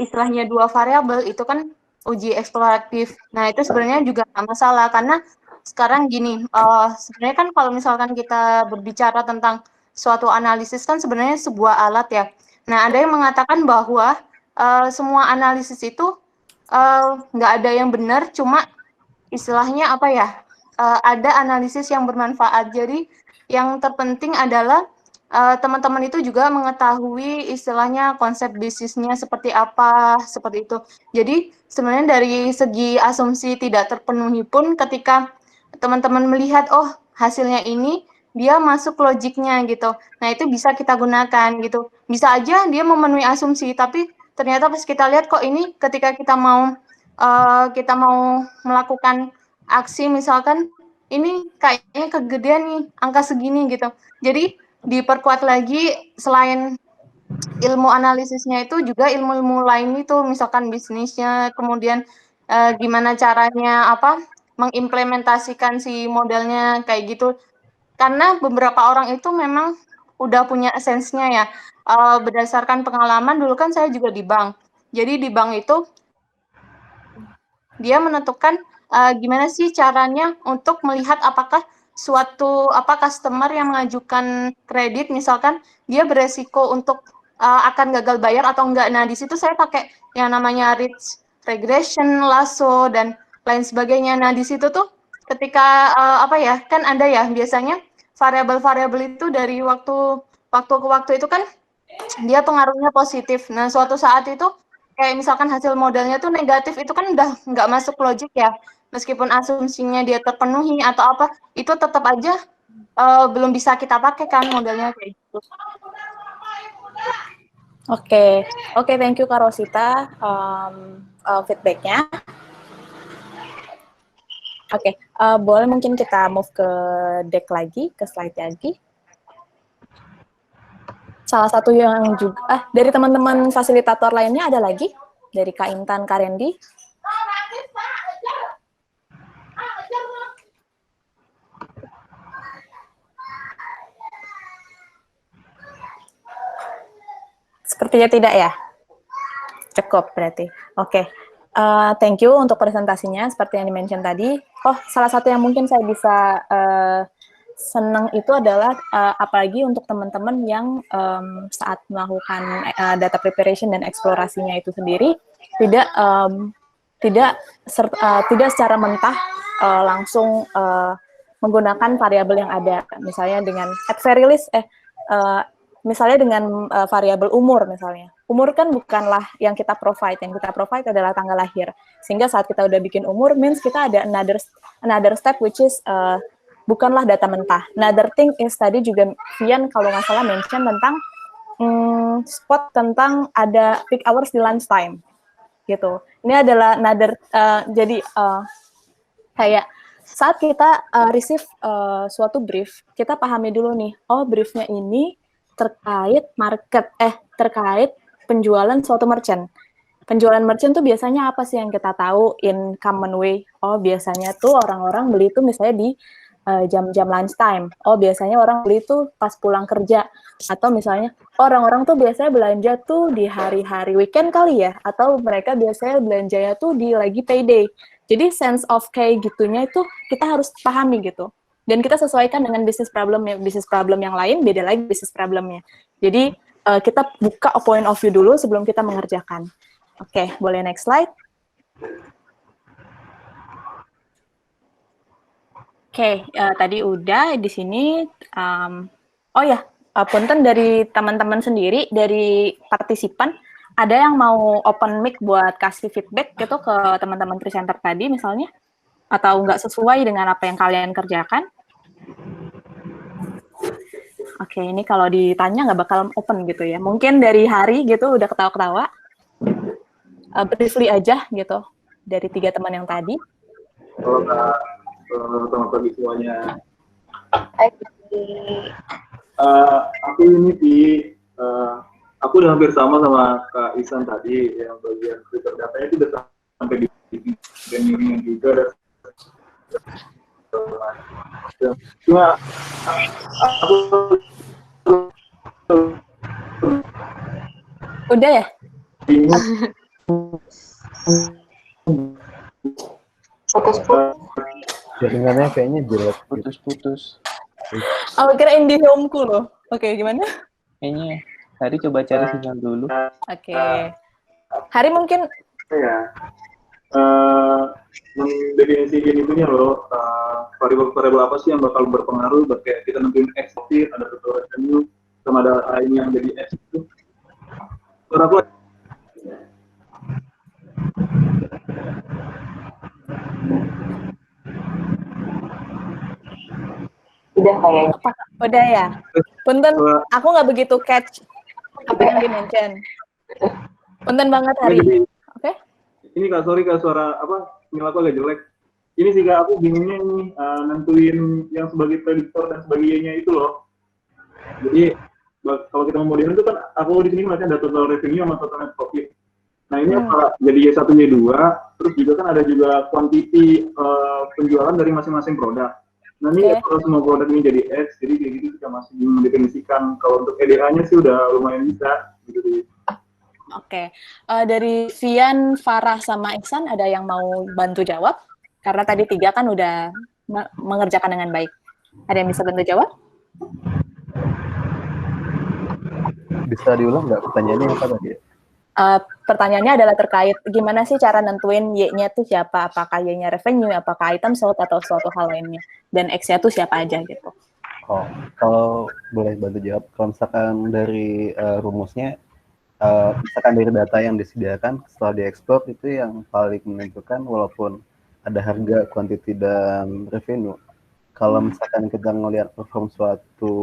istilahnya 2 variabel itu kan uji eksploratif. Nah itu sebenarnya juga nggak masalah karena sekarang gini, sebenarnya kan kalau misalkan kita berbicara tentang suatu analisis kan sebenarnya sebuah alat ya. Nah ada yang mengatakan bahwa semua analisis itu nggak ada yang benar, cuma istilahnya ada analisis yang bermanfaat. Jadi yang terpenting adalah teman-teman itu juga mengetahui istilahnya konsep bisnisnya seperti apa, seperti itu. Jadi sebenarnya dari segi asumsi tidak terpenuhi pun ketika teman-teman melihat, oh hasilnya ini, dia masuk logiknya gitu. Nah itu bisa kita gunakan gitu. Bisa aja dia memenuhi asumsi, tapi ternyata pas kita lihat kok ini ketika kita mau melakukan aksi misalkan, ini kayaknya kegedean nih, angka segini gitu. Jadi diperkuat lagi selain ilmu analisisnya itu juga ilmu-ilmu lain itu misalkan bisnisnya, kemudian gimana caranya mengimplementasikan si modelnya kayak gitu. Karena beberapa orang itu memang udah punya sense-nya ya. Berdasarkan pengalaman dulu kan saya juga di bank. Jadi di bank itu dia menentukan gimana sih caranya untuk melihat apakah suatu customer yang mengajukan kredit misalkan dia beresiko untuk akan gagal bayar atau enggak. Nah, di situ saya pakai yang namanya risk regression, lasso dan lain sebagainya. Nah, di situ tuh ketika kan ada ya biasanya variabel-variabel itu dari waktu ke waktu itu kan dia pengaruhnya positif. Nah, suatu saat itu kayak misalkan hasil modelnya tuh negatif, itu kan udah nggak masuk logik ya. Meskipun asumsinya dia terpenuhi atau apa, itu tetap aja belum bisa kita pakai kan modelnya kayak gitu. Oke, thank you Kak Rosita feedback-nya. Oke, boleh mungkin kita move ke deck lagi, ke slide lagi. Salah satu yang juga, dari teman-teman fasilitator lainnya ada lagi? Dari Kak Intan, Kak Rendi? Sepertinya tidak ya? Cukup berarti. Oke. Thank you untuk presentasinya, seperti yang di-mention tadi. Oh, salah satu yang mungkin saya bisa senang itu adalah apalagi untuk teman-teman yang saat melakukan data preparation dan eksplorasinya itu sendiri tidak secara mentah langsung menggunakan variabel yang ada, misalnya dengan at very least misalnya dengan variabel umur misalnya. Umur kan bukanlah yang kita provide adalah tanggal lahir. Sehingga saat kita udah bikin umur, means kita ada another step which is bukanlah data mentah. Another thing is tadi juga Vian kalau nggak salah mention tentang spot tentang ada peak hours di lunch time gitu. Ini adalah another kayak saat kita receive suatu brief, kita pahami dulu nih, oh briefnya ini terkait terkait penjualan suatu merchant. Penjualan merchant tuh biasanya apa sih yang kita tahu in common way? Oh biasanya tuh orang-orang beli tuh misalnya di jam-jam lunch time. Oh, biasanya orang beli itu pas pulang kerja. Atau misalnya, orang-orang tuh biasanya belanja tuh di hari-hari weekend kali ya. Atau mereka biasanya belanjanya tuh di lagi payday. Jadi, sense of kayak gitunya itu kita harus pahami gitu. Dan kita sesuaikan dengan bisnis problem yang lain, beda lagi bisnis problemnya. Jadi, kita buka point of view dulu sebelum kita mengerjakan. Oke, boleh next slide. Oke, tadi udah di sini. Punten dari teman-teman sendiri, dari partisipan, ada yang mau open mic buat kasih feedback gitu ke teman-teman presenter tadi misalnya? Atau nggak sesuai dengan apa yang kalian kerjakan? Oke, ini kalau ditanya nggak bakal open gitu ya. Mungkin dari Hari gitu udah ketawa-ketawa. Briefly aja gitu, dari 3 teman yang tadi. Halo Kak. Selamat pagi semuanya. Aku ini aku udah hampir sama Kak Isan tadi yang bagian filter datanya itu udah sampai di engineering juga. Cuma aku udah ya? Jaringannya kayaknya jelek. Putus-putus. Oh, kira di home-ku loh. Oke, gimana? Kayaknya Hari coba cari sinyal dulu. Oke. Hari mungkin ya mendefinisikan itunya loh, variabel apa sih yang bakal berpengaruh buat kayak kita nentuin ekspor, ada total revenue, sama ada ini yang jadi X itu. Suara aku Udah kayaknya. Udah ya. Punten, aku nggak begitu catch apa yang di-mention. Punten banget Hari. Oke? Ini Kak, sorry Kak, suara apa? Sinyal aku agak jelek. Ini sih Kak, aku bingungnya nih nentuin yang sebagai prediktor dan sebagainya itu loh. Jadi kalau kita mau modelin itu kan aku di sini melihatnya ada total revenue sama total net profit. Nah ini apa? Jadi Y1, Y2, terus juga kan ada juga quantity penjualan dari masing-masing produk. Nah ini kalau semua produk ini jadi X, jadi kayak gitu kita masih bingung mendefinisikan. Kalau untuk EDA-nya sih udah lumayan bisa. Gitu. Oke. Dari Vian, Farah, sama Iksan ada yang mau bantu jawab? Karena tadi 3 kan udah mengerjakan dengan baik. Ada yang bisa bantu jawab? Bisa diulang nggak pertanyaannya apa tadi? Pertanyaannya adalah terkait gimana sih cara nentuin Y-nya tuh siapa? Apakah Y-nya revenue, apakah item sold, atau suatu hal lainnya? Dan X-nya tuh siapa aja gitu. Oh, kalau boleh bantu jawab, kalau misalkan dari rumusnya, misalkan dari data yang disediakan setelah diekspor itu yang paling menentukan walaupun ada harga, quantity, dan revenue. Kalau misalkan kita ngelihat perform suatu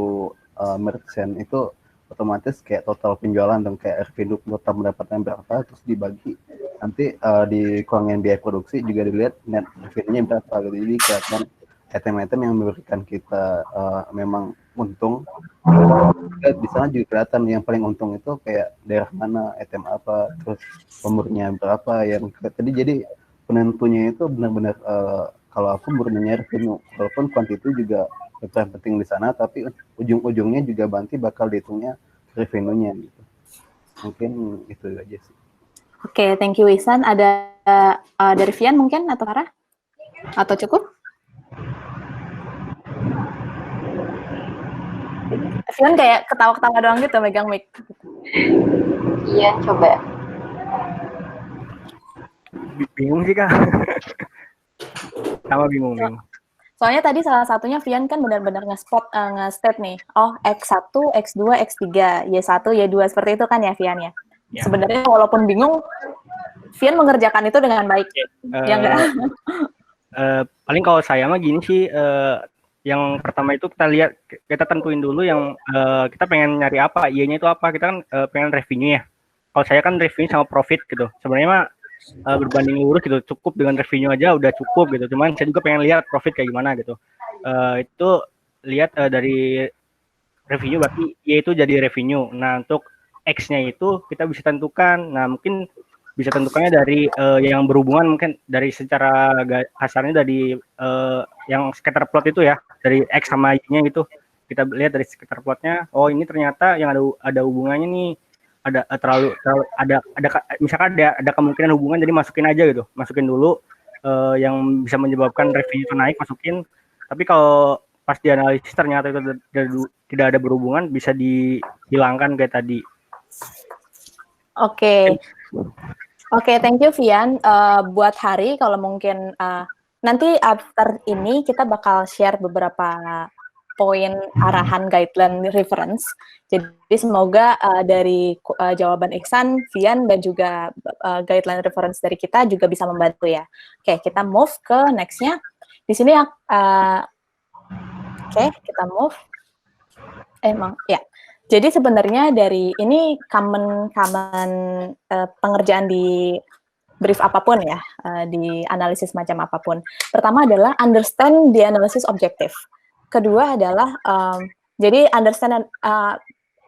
merchant itu otomatis kayak total penjualan dan kayak revenue total mendapatkan berapa terus dibagi nanti dikurangin biaya produksi juga dilihat net revenue-nya berapa gitu. Jadi kelihatan item-item yang memberikan kita memang untung. Di sana juga kelihatan yang paling untung itu kayak daerah mana, item apa, terus umurnya berapa yang tadi. Jadi penentunya itu benar-benar kalau aku murninya revenue, walaupun quantity juga yang penting di sana, tapi ujung-ujungnya juga nanti bakal dihitungnya revenue-nya gitu. Mungkin itu aja sih. Oke, thank you Isan. Ada dari Vian mungkin atau Farah? Atau cukup? Vian kayak ketawa-ketawa doang gitu megang mic. Iya, coba. Bingung sih Kak. Sama bingung. Soalnya tadi salah satunya Vian kan benar-benar nge-state nih. Oh, X1, X2, X3, Y1, Y2 seperti itu kan ya Vian ya. Sebenarnya walaupun bingung, Vian mengerjakan itu dengan baik. Ya enggak? Paling kalau saya mah gini sih, yang pertama itu kita tentuin dulu yang kita pengen nyari apa, Y-nya itu apa. Kita kan pengen revenue ya. Kalau saya kan revenue sama profit gitu. Sebenarnya mah berbanding lurus gitu, cukup dengan revenue aja udah cukup gitu. Cuman saya juga pengen lihat profit kayak gimana gitu. Itu lihat dari revenue, berarti Y itu jadi revenue. Nah untuk X-nya itu kita bisa tentukan. Nah mungkin bisa tentukannya dari yang berhubungan, mungkin dari secara kasarnya dari yang scatter plot itu ya, dari X sama Y-nya gitu. Kita lihat dari scatter plotnya, oh ini ternyata yang ada hubungannya nih, ada misalkan ada kemungkinan hubungan, jadi masukin aja gitu, masukin dulu yang bisa menyebabkan revenue naik, masukin. Tapi kalau pas dianalisis ternyata itu tidak ada berhubungan, bisa dihilangkan kayak tadi. Oke, thank you Vian. Buat Hari, kalau mungkin nanti after ini kita bakal share beberapa poin arahan guideline reference. Jadi semoga dari jawaban Iksan, Vian, dan juga guideline reference dari kita juga bisa membantu ya. Oke, kita move ke next-nya. Di sini kita move. Ya. Jadi sebenarnya dari ini common pengerjaan di brief apapun ya, di analisis macam apapun. Pertama adalah understand the analysis objective. Kedua adalah jadi understand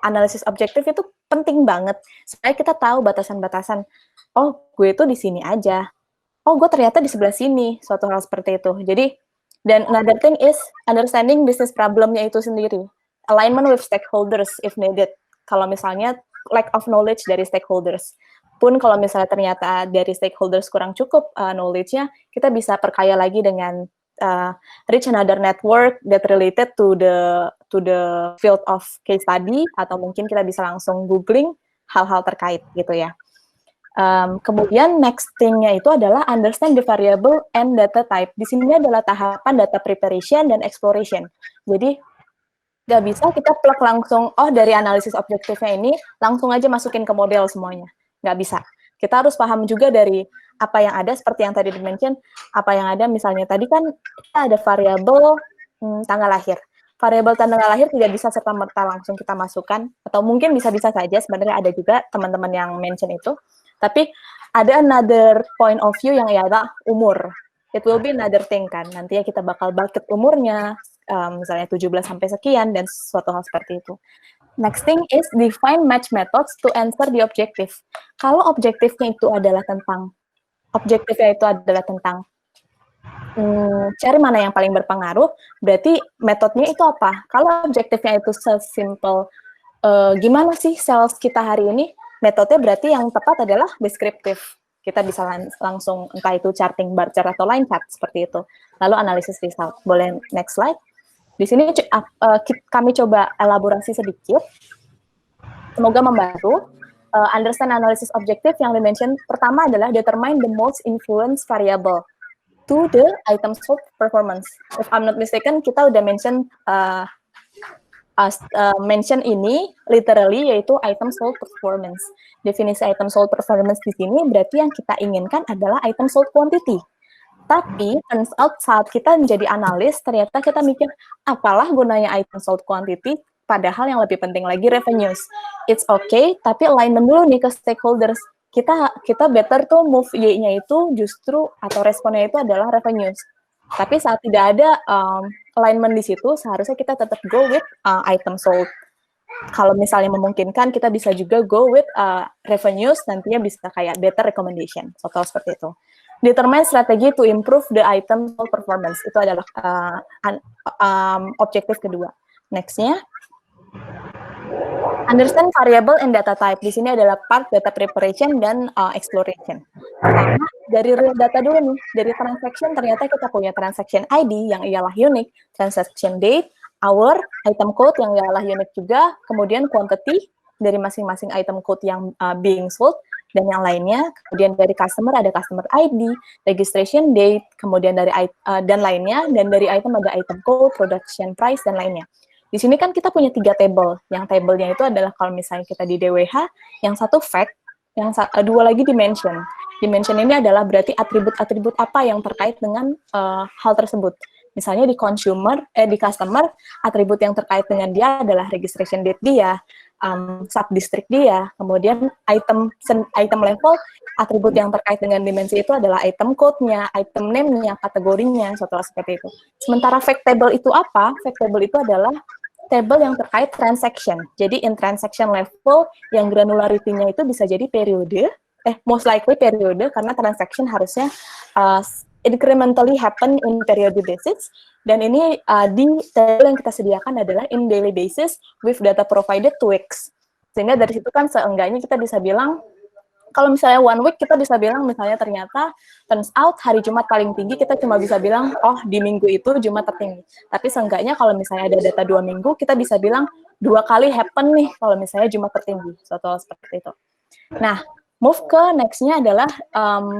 analisis objektif itu penting banget supaya kita tahu batasan-batasan. Oh, gue itu di sini aja. Oh, gue ternyata di sebelah sini. Suatu hal seperti itu. Jadi, dan another thing is understanding business problemnya itu sendiri. Alignment with stakeholders if needed. Kalau misalnya lack of knowledge dari stakeholders. Pun kalau misalnya ternyata dari stakeholders kurang cukup knowledge-nya, kita bisa perkaya lagi dengan reach another network that related to the field of case study, atau mungkin kita bisa langsung googling hal-hal terkait gitu ya. Kemudian next thing-nya itu adalah understand the variable and data type. Di sini adalah tahapan data preparation dan exploration. Jadi Nggak bisa kita plug langsung, oh dari analisis objektifnya ini, langsung aja masukin ke model semuanya. Nggak bisa. Kita harus paham juga dari apa yang ada, seperti yang tadi di-mention, apa yang ada, misalnya tadi kan kita ada variabel tanggal lahir. Variabel tanggal lahir tidak bisa serta-merta langsung kita masukkan, atau mungkin bisa-bisa saja, sebenarnya ada juga teman-teman yang mention itu, tapi ada another point of view yang ialah umur. It will be another thing kan, nantinya kita bakal bucket umurnya, misalnya 17 sampai sekian, dan suatu hal seperti itu. Next thing is define match methods to answer the objective. Kalau objektifnya itu adalah tentang cari mana yang paling berpengaruh, berarti metodenya itu apa? Kalau objektifnya itu sesimpel gimana sih sales kita hari ini, metodenya berarti yang tepat adalah deskriptif. Kita bisa langsung entah itu charting bar chart atau line chart seperti itu. Lalu analisis result. Boleh next slide. Di sini kami coba elaborasi sedikit. Semoga membantu. Understand analysis objective yang di-mention pertama adalah determine the most influence variable to the item sold performance. If I'm not mistaken, kita udah mention ini literally, yaitu item sold performance. Definisi item sold performance di sini berarti yang kita inginkan adalah item sold quantity. Tapi turns out saat kita menjadi analis, ternyata kita mikir, apalah gunanya item sold quantity, padahal yang lebih penting lagi revenues. It's okay, tapi alignment dulu nih ke stakeholders. Kita better tuh move Y-nya itu justru, atau responnya itu adalah revenues. Tapi saat tidak ada alignment di situ, seharusnya kita tetap go with item sold. Kalau misalnya memungkinkan, kita bisa juga go with revenues, nantinya bisa kayak better recommendation, atau seperti itu. Determine strategi to improve the item sold performance. Itu adalah objektif kedua. Next-nya, understand variable and data type. Di sini adalah part data preparation dan exploration. Pertama, dari real data dulu nih. Dari transaction, ternyata kita punya transaction ID yang ialah unique, transaction date, hour, item code yang ialah unique juga, kemudian quantity dari masing-masing item code yang being sold, dan yang lainnya. Kemudian dari customer ada customer ID, registration date, kemudian dari dan lainnya, dan dari item ada item code, production price, dan lainnya. Di sini kan kita punya 3 table. Yang tabelnya itu adalah kalau misalnya kita di DWH, yang satu fact, yang dua lagi dimension. Dimension ini adalah berarti atribut-atribut apa yang terkait dengan hal tersebut. Misalnya di customer, atribut yang terkait dengan dia adalah registration date dia, sub-district dia, kemudian item level, atribut yang terkait dengan dimensi itu adalah item code-nya, item name-nya, kategorinya, seperti itu. Sementara fact table itu apa? Fact table itu adalah table yang terkait transaction. Jadi in transaction level, yang granularity-nya itu bisa jadi periode, most likely periode, karena transaction harusnya incrementally happen in period basis, dan ini di table yang kita sediakan adalah in daily basis with data provided 2 weeks. Sehingga dari situ kan seenggaknya kita bisa bilang, kalau misalnya 1 week kita bisa bilang misalnya ternyata turns out hari Jumat paling tinggi, kita cuma bisa bilang, oh di minggu itu Jumat tertinggi. Tapi seenggaknya kalau misalnya ada data 2 minggu, kita bisa bilang 2 kali happen nih kalau misalnya Jumat tertinggi, suatu seperti itu. Nah, move ke next-nya adalah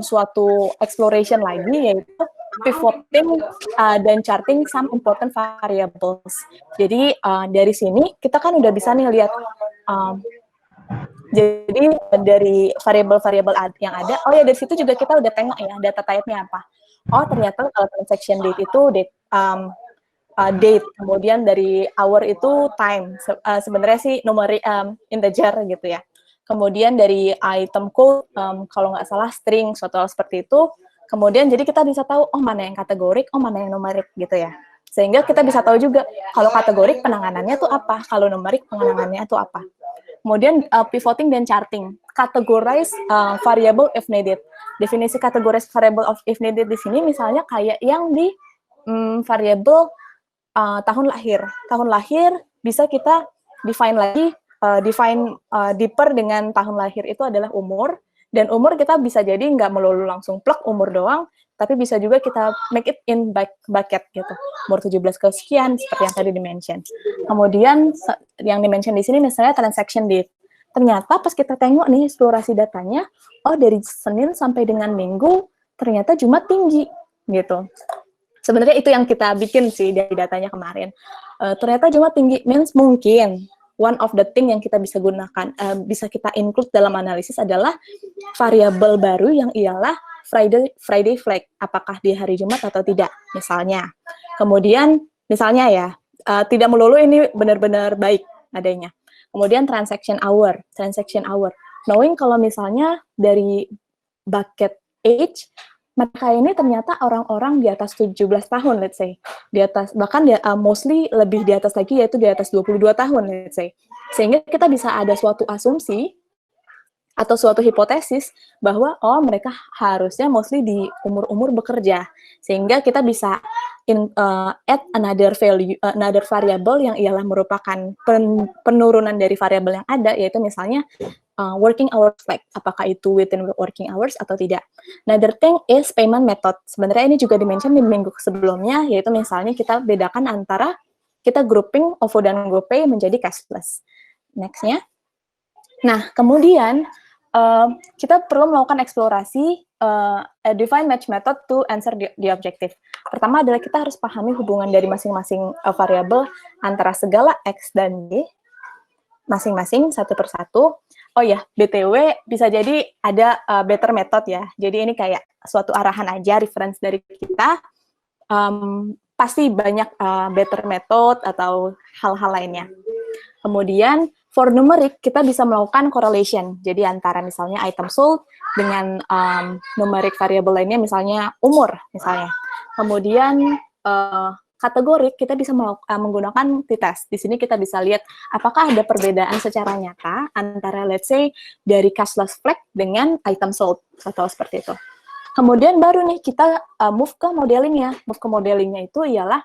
suatu exploration lagi, yaitu pivoting dan charting some important variables. Jadi dari sini kita kan udah bisa nih lihat, jadi dari variabel-variabel yang ada, oh ya dari situ juga kita udah tengok ya data type-nya apa. Oh ternyata kalau transaction date itu date, kemudian dari hour itu time, sebenarnya sih numerik integer gitu ya. Kemudian dari item code, kalau nggak salah string, suatu hal seperti itu. Kemudian jadi kita bisa tahu, oh mana yang kategorik, oh mana yang numerik gitu ya. Sehingga kita bisa tahu juga, kalau kategorik penanganannya tuh apa, kalau numerik penanganannya tuh apa. Kemudian pivoting dan charting, categorize variable if needed. Definisi categorize variable of if needed di sini misalnya kayak yang di variable tahun lahir. Tahun lahir bisa kita define lagi, deeper dengan tahun lahir itu adalah umur, dan umur kita bisa jadi nggak melulu langsung plug umur doang, tapi bisa juga kita make it in bucket gitu, umur 17 ke sekian, seperti yang tadi di-mention. Kemudian yang di-mention di sini misalnya transaction date. Ternyata pas kita tengok nih eksplorasi datanya, oh dari Senin sampai dengan Minggu ternyata Jumat tinggi gitu. Sebenarnya itu yang kita bikin sih dari datanya kemarin. Ternyata jumlah tinggi means mungkin one of the thing yang kita bisa gunakan, bisa kita include dalam analisis adalah variabel baru yang ialah Friday flag, apakah di hari Jumat atau tidak, misalnya. Kemudian, misalnya ya, tidak melulu ini benar-benar baik adanya. Kemudian transaction hour. Knowing kalau misalnya dari bucket age, mereka ini ternyata orang-orang di atas 17 tahun, let's say. Di atas, bahkan mostly lebih di atas lagi, yaitu di atas 22 tahun, let's say. Sehingga kita bisa ada suatu asumsi atau suatu hipotesis bahwa, oh mereka harusnya mostly di umur-umur bekerja. Sehingga kita bisa add another variable yang ialah merupakan penurunan dari variabel yang ada, yaitu misalnya working hours flag, apakah itu within working hours atau tidak. Another thing is payment method. Sebenarnya ini juga di-mention di minggu sebelumnya, yaitu misalnya kita bedakan antara kita grouping OVO dan GoPay menjadi cashless. Next-nya. Nah, kemudian kita perlu melakukan eksplorasi define match method to answer the objective. Pertama adalah kita harus pahami hubungan dari masing-masing variabel antara segala X dan Y, masing-masing satu persatu. Oh ya, BTW bisa jadi ada better method ya. Jadi ini kayak suatu arahan aja, reference dari kita. Pasti banyak better method atau hal-hal lainnya. Kemudian, for numeric, kita bisa melakukan correlation. Jadi antara misalnya item sold dengan numeric variable lainnya, misalnya umur, misalnya. Kemudian, kategori kita bisa menggunakan t-test. Di sini kita bisa lihat apakah ada perbedaan secara nyata antara let's say dari cashless flag dengan item sold atau seperti itu. Kemudian baru nih kita move ke modelingnya. Move ke modelingnya itu ialah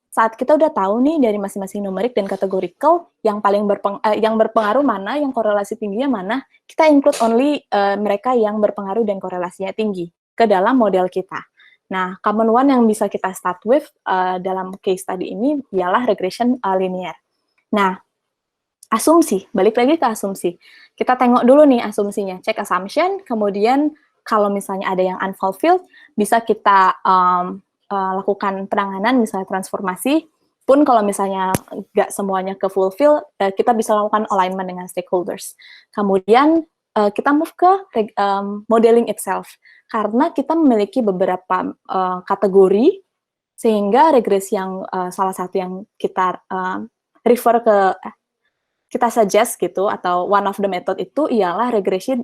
saat kita udah tahu nih dari masing-masing numerik dan categorical yang paling berpengaruh mana, yang korelasi tingginya mana, kita include only mereka yang berpengaruh dan korelasinya tinggi ke dalam model kita. Nah, common one yang bisa kita start with dalam case study ini ialah regression linear. Nah, asumsi, balik lagi ke asumsi. Kita tengok dulu nih asumsinya, check assumption, kemudian kalau misalnya ada yang unfulfilled, bisa kita lakukan penanganan, misalnya transformasi, pun kalau misalnya nggak semuanya ke fulfill, kita bisa lakukan alignment dengan stakeholders. Kemudian, kita move ke modeling itself. Karena kita memiliki beberapa kategori, sehingga regresi yang salah satu yang kita refer ke, kita suggest gitu, atau one of the method itu ialah regresi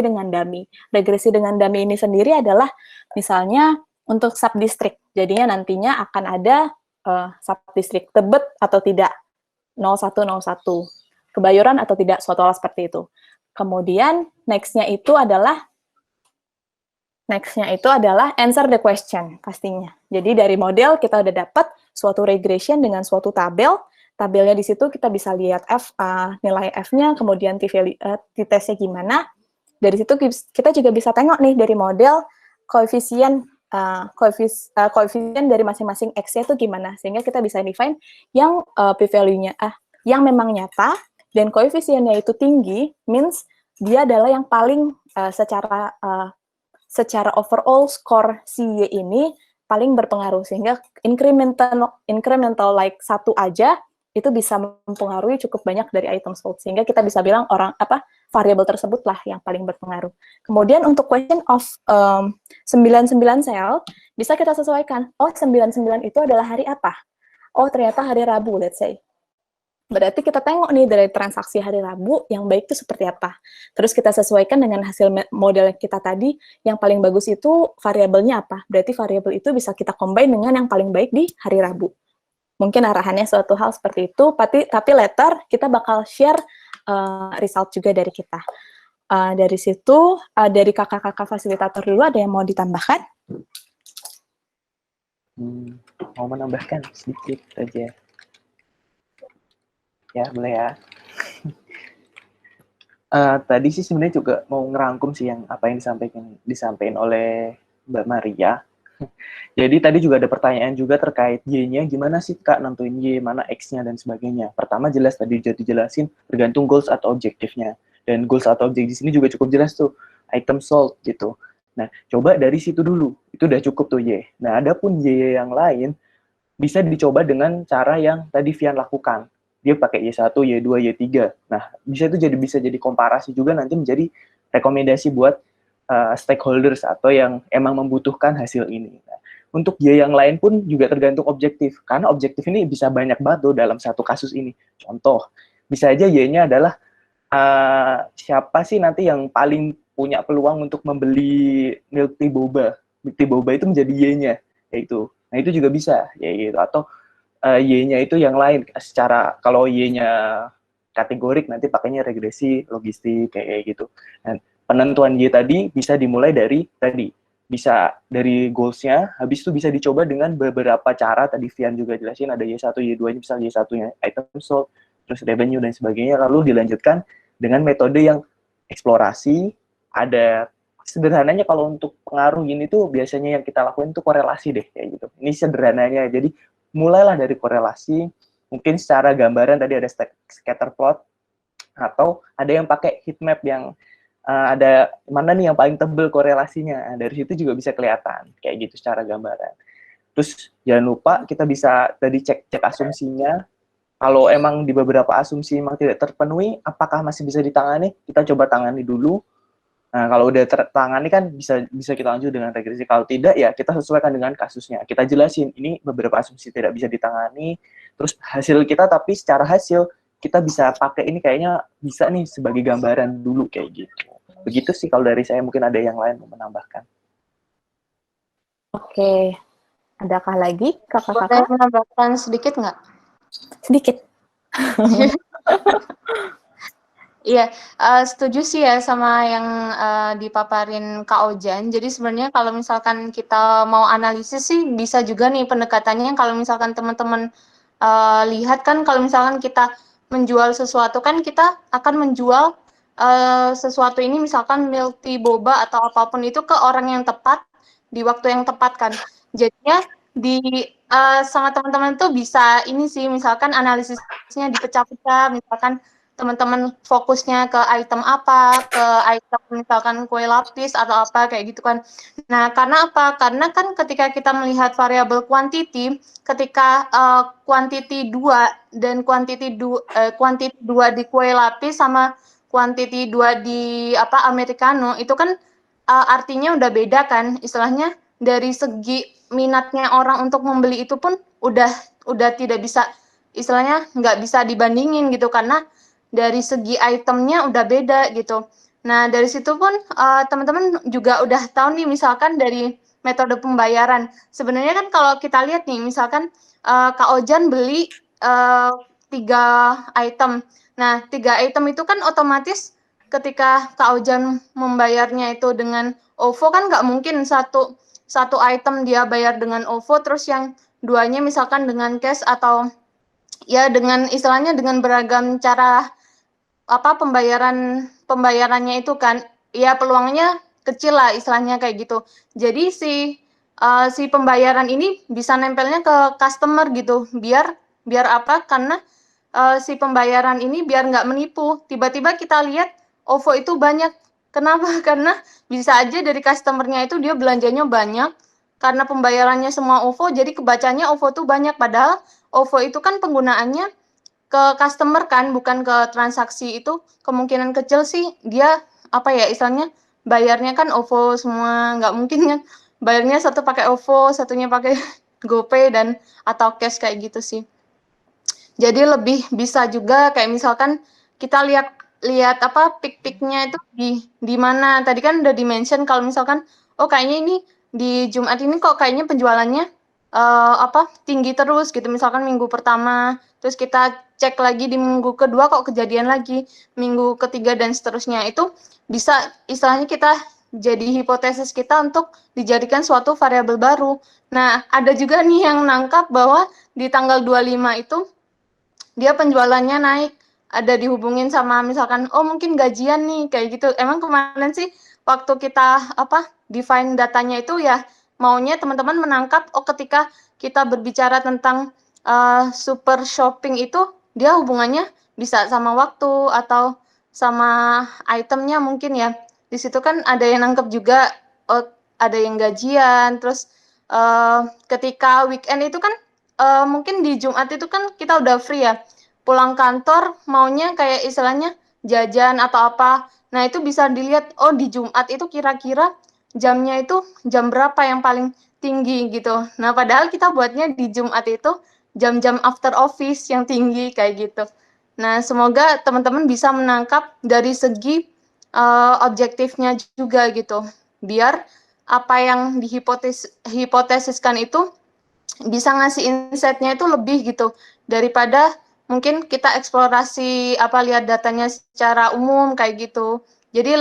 dengan dummy. Regresi dengan dummy ini sendiri adalah misalnya untuk sub-district. Jadinya nantinya akan ada sub-district Tebet atau tidak, 0101, Kebayoran atau tidak, suatu hal seperti itu. Kemudian next-nya itu adalah answer the question, pastinya. Jadi dari model kita udah dapat suatu regression dengan suatu tabel. Tabelnya di situ kita bisa lihat nilai F-nya, kemudian t-testnya gimana. Dari situ kita juga bisa tengok nih dari model koefisien dari masing-masing X-nya itu gimana. Sehingga kita bisa define yang p-value-nya yang memang nyata dan koefisiennya itu tinggi, means dia adalah yang paling secara overall score si Y ini paling berpengaruh, sehingga incremental like satu aja itu bisa mempengaruhi cukup banyak dari item sold, sehingga kita bisa bilang variabel tersebutlah yang paling berpengaruh. Kemudian untuk question of 99 sel bisa kita sesuaikan. Oh, 99 itu adalah hari apa? Oh, ternyata hari Rabu, let's say. Berarti kita tengok nih dari transaksi hari Rabu yang baik itu seperti apa. Terus kita sesuaikan dengan hasil model kita tadi, yang paling bagus itu variabelnya apa. Berarti variabel itu bisa kita combine dengan yang paling baik di hari Rabu. Mungkin arahannya suatu hal seperti itu, tapi later kita bakal share result juga dari kita. Dari situ, dari kakak-kakak fasilitator dulu, ada yang mau ditambahkan? Mau menambahkan sedikit aja. Ya, boleh ya. Tadi sih sebenarnya juga mau ngerangkum sih yang apa yang disampaikan oleh Mbak Maria. Jadi tadi juga ada pertanyaan juga terkait Y-nya, gimana sih Kak nentuin Y, mana X-nya dan sebagainya. Pertama jelas tadi udah dijelasin bergantung goals atau objektifnya. Dan goals atau objektif di sini juga cukup jelas tuh, item sold gitu. Nah, coba dari situ dulu. Itu udah cukup tuh Y. Nah, adapun Y yang lain bisa dicoba dengan cara yang tadi Vian lakukan. Dia pakai Y1, Y2, Y3. Nah, bisa jadi komparasi juga nanti menjadi rekomendasi buat stakeholders atau yang emang membutuhkan hasil ini. Nah, untuk Y yang lain pun juga tergantung objektif. Karena objektif ini bisa banyak banget dalam satu kasus ini. Contoh, bisa aja Y-nya adalah siapa sih nanti yang paling punya peluang untuk membeli milk tea boba. Milk tea boba itu menjadi Y-nya, yaitu. Nah, itu juga bisa, ya gitu. Atau Y-nya itu yang lain. Secara, kalau Y-nya kategorik, nanti pakainya regresi, logistik, kayak gitu. Nah, penentuan Y tadi bisa dimulai dari tadi. Bisa dari goals-nya, habis itu bisa dicoba dengan beberapa cara. Tadi Vian juga jelasin, ada Y1, Y2-nya, misalnya Y1-nya item sold, terus revenue, dan sebagainya. Lalu dilanjutkan dengan metode yang eksplorasi. Ada sederhananya kalau untuk pengaruh ini tuh biasanya yang kita lakuin tuh korelasi deh kayak gitu. Ini sederhananya. Jadi mulailah dari korelasi. Mungkin secara gambaran tadi ada scatter plot atau ada yang pakai heat map yang ada mana nih yang paling tebel korelasinya. Nah, dari situ juga bisa kelihatan kayak gitu secara gambaran. Terus jangan lupa kita bisa tadi cek asumsinya. Kalau emang di beberapa asumsi memang tidak terpenuhi, apakah masih bisa ditangani? Kita coba tangani dulu. Nah, kalau udah tertangani kan bisa kita lanjut dengan regresi. Kalau tidak, ya kita sesuaikan dengan kasusnya. Kita jelasin, ini beberapa asumsi tidak bisa ditangani, terus hasil kita, tapi secara hasil, kita bisa pakai ini kayaknya bisa nih sebagai gambaran dulu, kayak gitu. Begitu sih kalau dari saya, mungkin ada yang lain mau menambahkan. Oke. Adakah lagi Boleh kakak-kakak? menambahkan sedikit nggak? Sedikit. Iya, setuju sih ya sama yang dipaparin Kak Ojan. Jadi sebenarnya kalau misalkan kita mau analisis sih bisa juga nih pendekatannya. Kalau misalkan teman-teman lihat kan, kalau misalkan kita menjual sesuatu kan kita akan menjual sesuatu ini, misalkan milk tea boba atau apapun itu ke orang yang tepat di waktu yang tepat kan. Jadinya sama teman-teman tuh bisa ini sih, misalkan analisisnya dipecah-pecah, misalkan teman-teman fokusnya ke item apa, ke item misalkan kue lapis atau apa kayak gitu kan. Nah, karena apa? Karena kan ketika kita melihat variabel quantity, ketika quantity 2 dan quantity 2 di kue lapis sama quantity 2 di americano itu kan artinya udah beda kan. Istilahnya dari segi minatnya orang untuk membeli itu pun udah tidak bisa, istilahnya nggak bisa dibandingin gitu, karena dari segi itemnya udah beda gitu. Nah, dari situ pun teman-teman juga udah tahu nih, misalkan dari metode pembayaran. Sebenarnya kan kalau kita lihat nih, misalkan Kak Ojan beli 3 item. Nah, 3 item itu kan otomatis ketika Kak Ojan membayarnya itu dengan OVO kan nggak mungkin satu item dia bayar dengan OVO, terus yang duanya misalkan dengan cash atau ya dengan istilahnya dengan beragam cara pembayarannya itu kan, ya peluangnya kecil lah istilahnya kayak gitu. Jadi si pembayaran ini bisa nempelnya ke customer gitu, biar apa? Karena si pembayaran ini biar nggak menipu. Tiba-tiba kita lihat OVO itu banyak. Kenapa? Karena bisa aja dari customernya itu dia belanjanya banyak, karena pembayarannya semua OVO, jadi kebacanya OVO tuh banyak. Padahal OVO itu kan penggunaannya ke customer kan, bukan ke transaksi. Itu kemungkinan kecil sih dia istilahnya bayarnya kan OVO semua, nggak mungkin kan bayarnya satu pakai OVO, satunya pakai GoPay dan atau cash kayak gitu sih. Jadi lebih bisa juga kayak misalkan kita lihat peak-peaknya itu di mana. Tadi kan udah di-mention kalau misalkan kayaknya ini di Jumat ini kok kayaknya penjualannya tinggi terus gitu, misalkan minggu pertama, terus kita cek lagi di minggu kedua kok kejadian lagi, minggu ketiga dan seterusnya. Itu bisa istilahnya kita jadi hipotesis kita untuk dijadikan suatu variabel baru. Nah, ada juga nih yang nangkap bahwa di tanggal 25 itu dia penjualannya naik, ada dihubungin sama misalkan mungkin gajian nih kayak gitu. Emang kemarin sih waktu kita define datanya itu ya maunya teman-teman menangkap ketika kita berbicara tentang super shopping itu dia hubungannya bisa sama waktu atau sama itemnya mungkin ya. Di situ kan ada yang nangkep juga ada yang gajian, terus ketika weekend itu kan mungkin di Jumat itu kan kita udah free ya, pulang kantor maunya kayak istilahnya jajan atau apa. Nah itu bisa dilihat, oh di Jumat itu kira-kira jamnya itu jam berapa yang paling tinggi gitu. Nah padahal kita buatnya di Jumat itu jam-jam after office yang tinggi kayak gitu. Nah semoga teman-teman bisa menangkap dari segi objektifnya juga gitu, biar apa yang hipotesiskan itu bisa ngasih insight-nya itu lebih gitu daripada mungkin kita eksplorasi lihat datanya secara umum kayak gitu. Jadi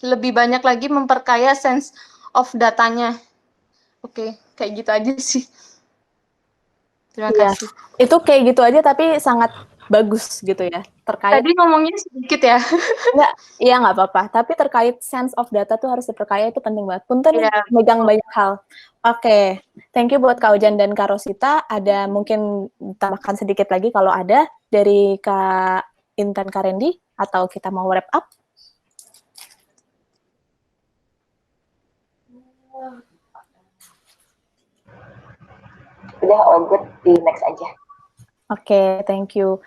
lebih banyak lagi memperkaya sense of datanya. Oke, kayak gitu aja sih. Terima kasih. Itu kayak gitu aja tapi sangat bagus gitu ya, terkait. Tadi ngomongnya sedikit ya. Enggak, iya nggak apa-apa. Tapi terkait sense of data tuh harus diperkaya, itu penting banget. Punten nih, megang banyak hal. Oke, thank you buat Kak Ujan dan Kak Rosita. Ada mungkin tambahkan sedikit lagi kalau ada dari Kak Intan Karendi, atau kita mau wrap up? Udah all good, di next aja. Oke, thank you.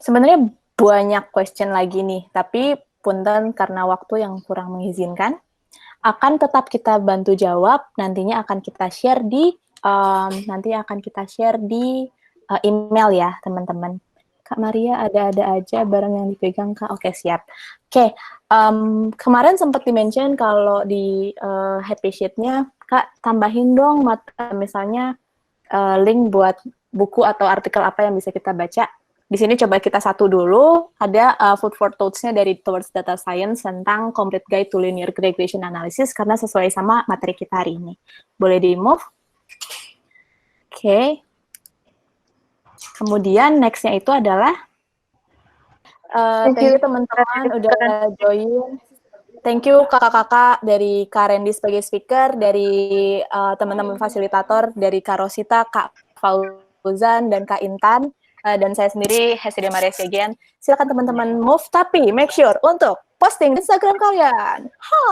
Sebenarnya banyak question lagi nih, tapi punten karena waktu yang kurang mengizinkan, akan tetap kita bantu jawab. Nantinya akan kita share di email ya, teman-teman. Kak Maria, ada-ada aja barang yang dipegang, Kak. Oke, siap. Oke, kemarin sempat di-mention kalau di happy sheet-nya, Kak, tambahin dong misalnya link buat buku atau artikel apa yang bisa kita baca. Di sini coba kita satu dulu, ada food for thoughts-nya dari Towards Data Science tentang Complete Guide to Linear Regression Analysis, karena sesuai sama materi kita hari ini. Boleh di-move? Oke. Kemudian next-nya itu adalah, thank you teman-teman udah join. Thank you kakak-kakak dari Kak Randy sebagai speaker, dari teman-teman fasilitator, dari Kak Rosita, Kak Fauzan, dan Kak Intan, dan saya sendiri, Hesida Maria Segian. Silakan teman-teman move, tapi make sure untuk posting di Instagram kalian. Ha!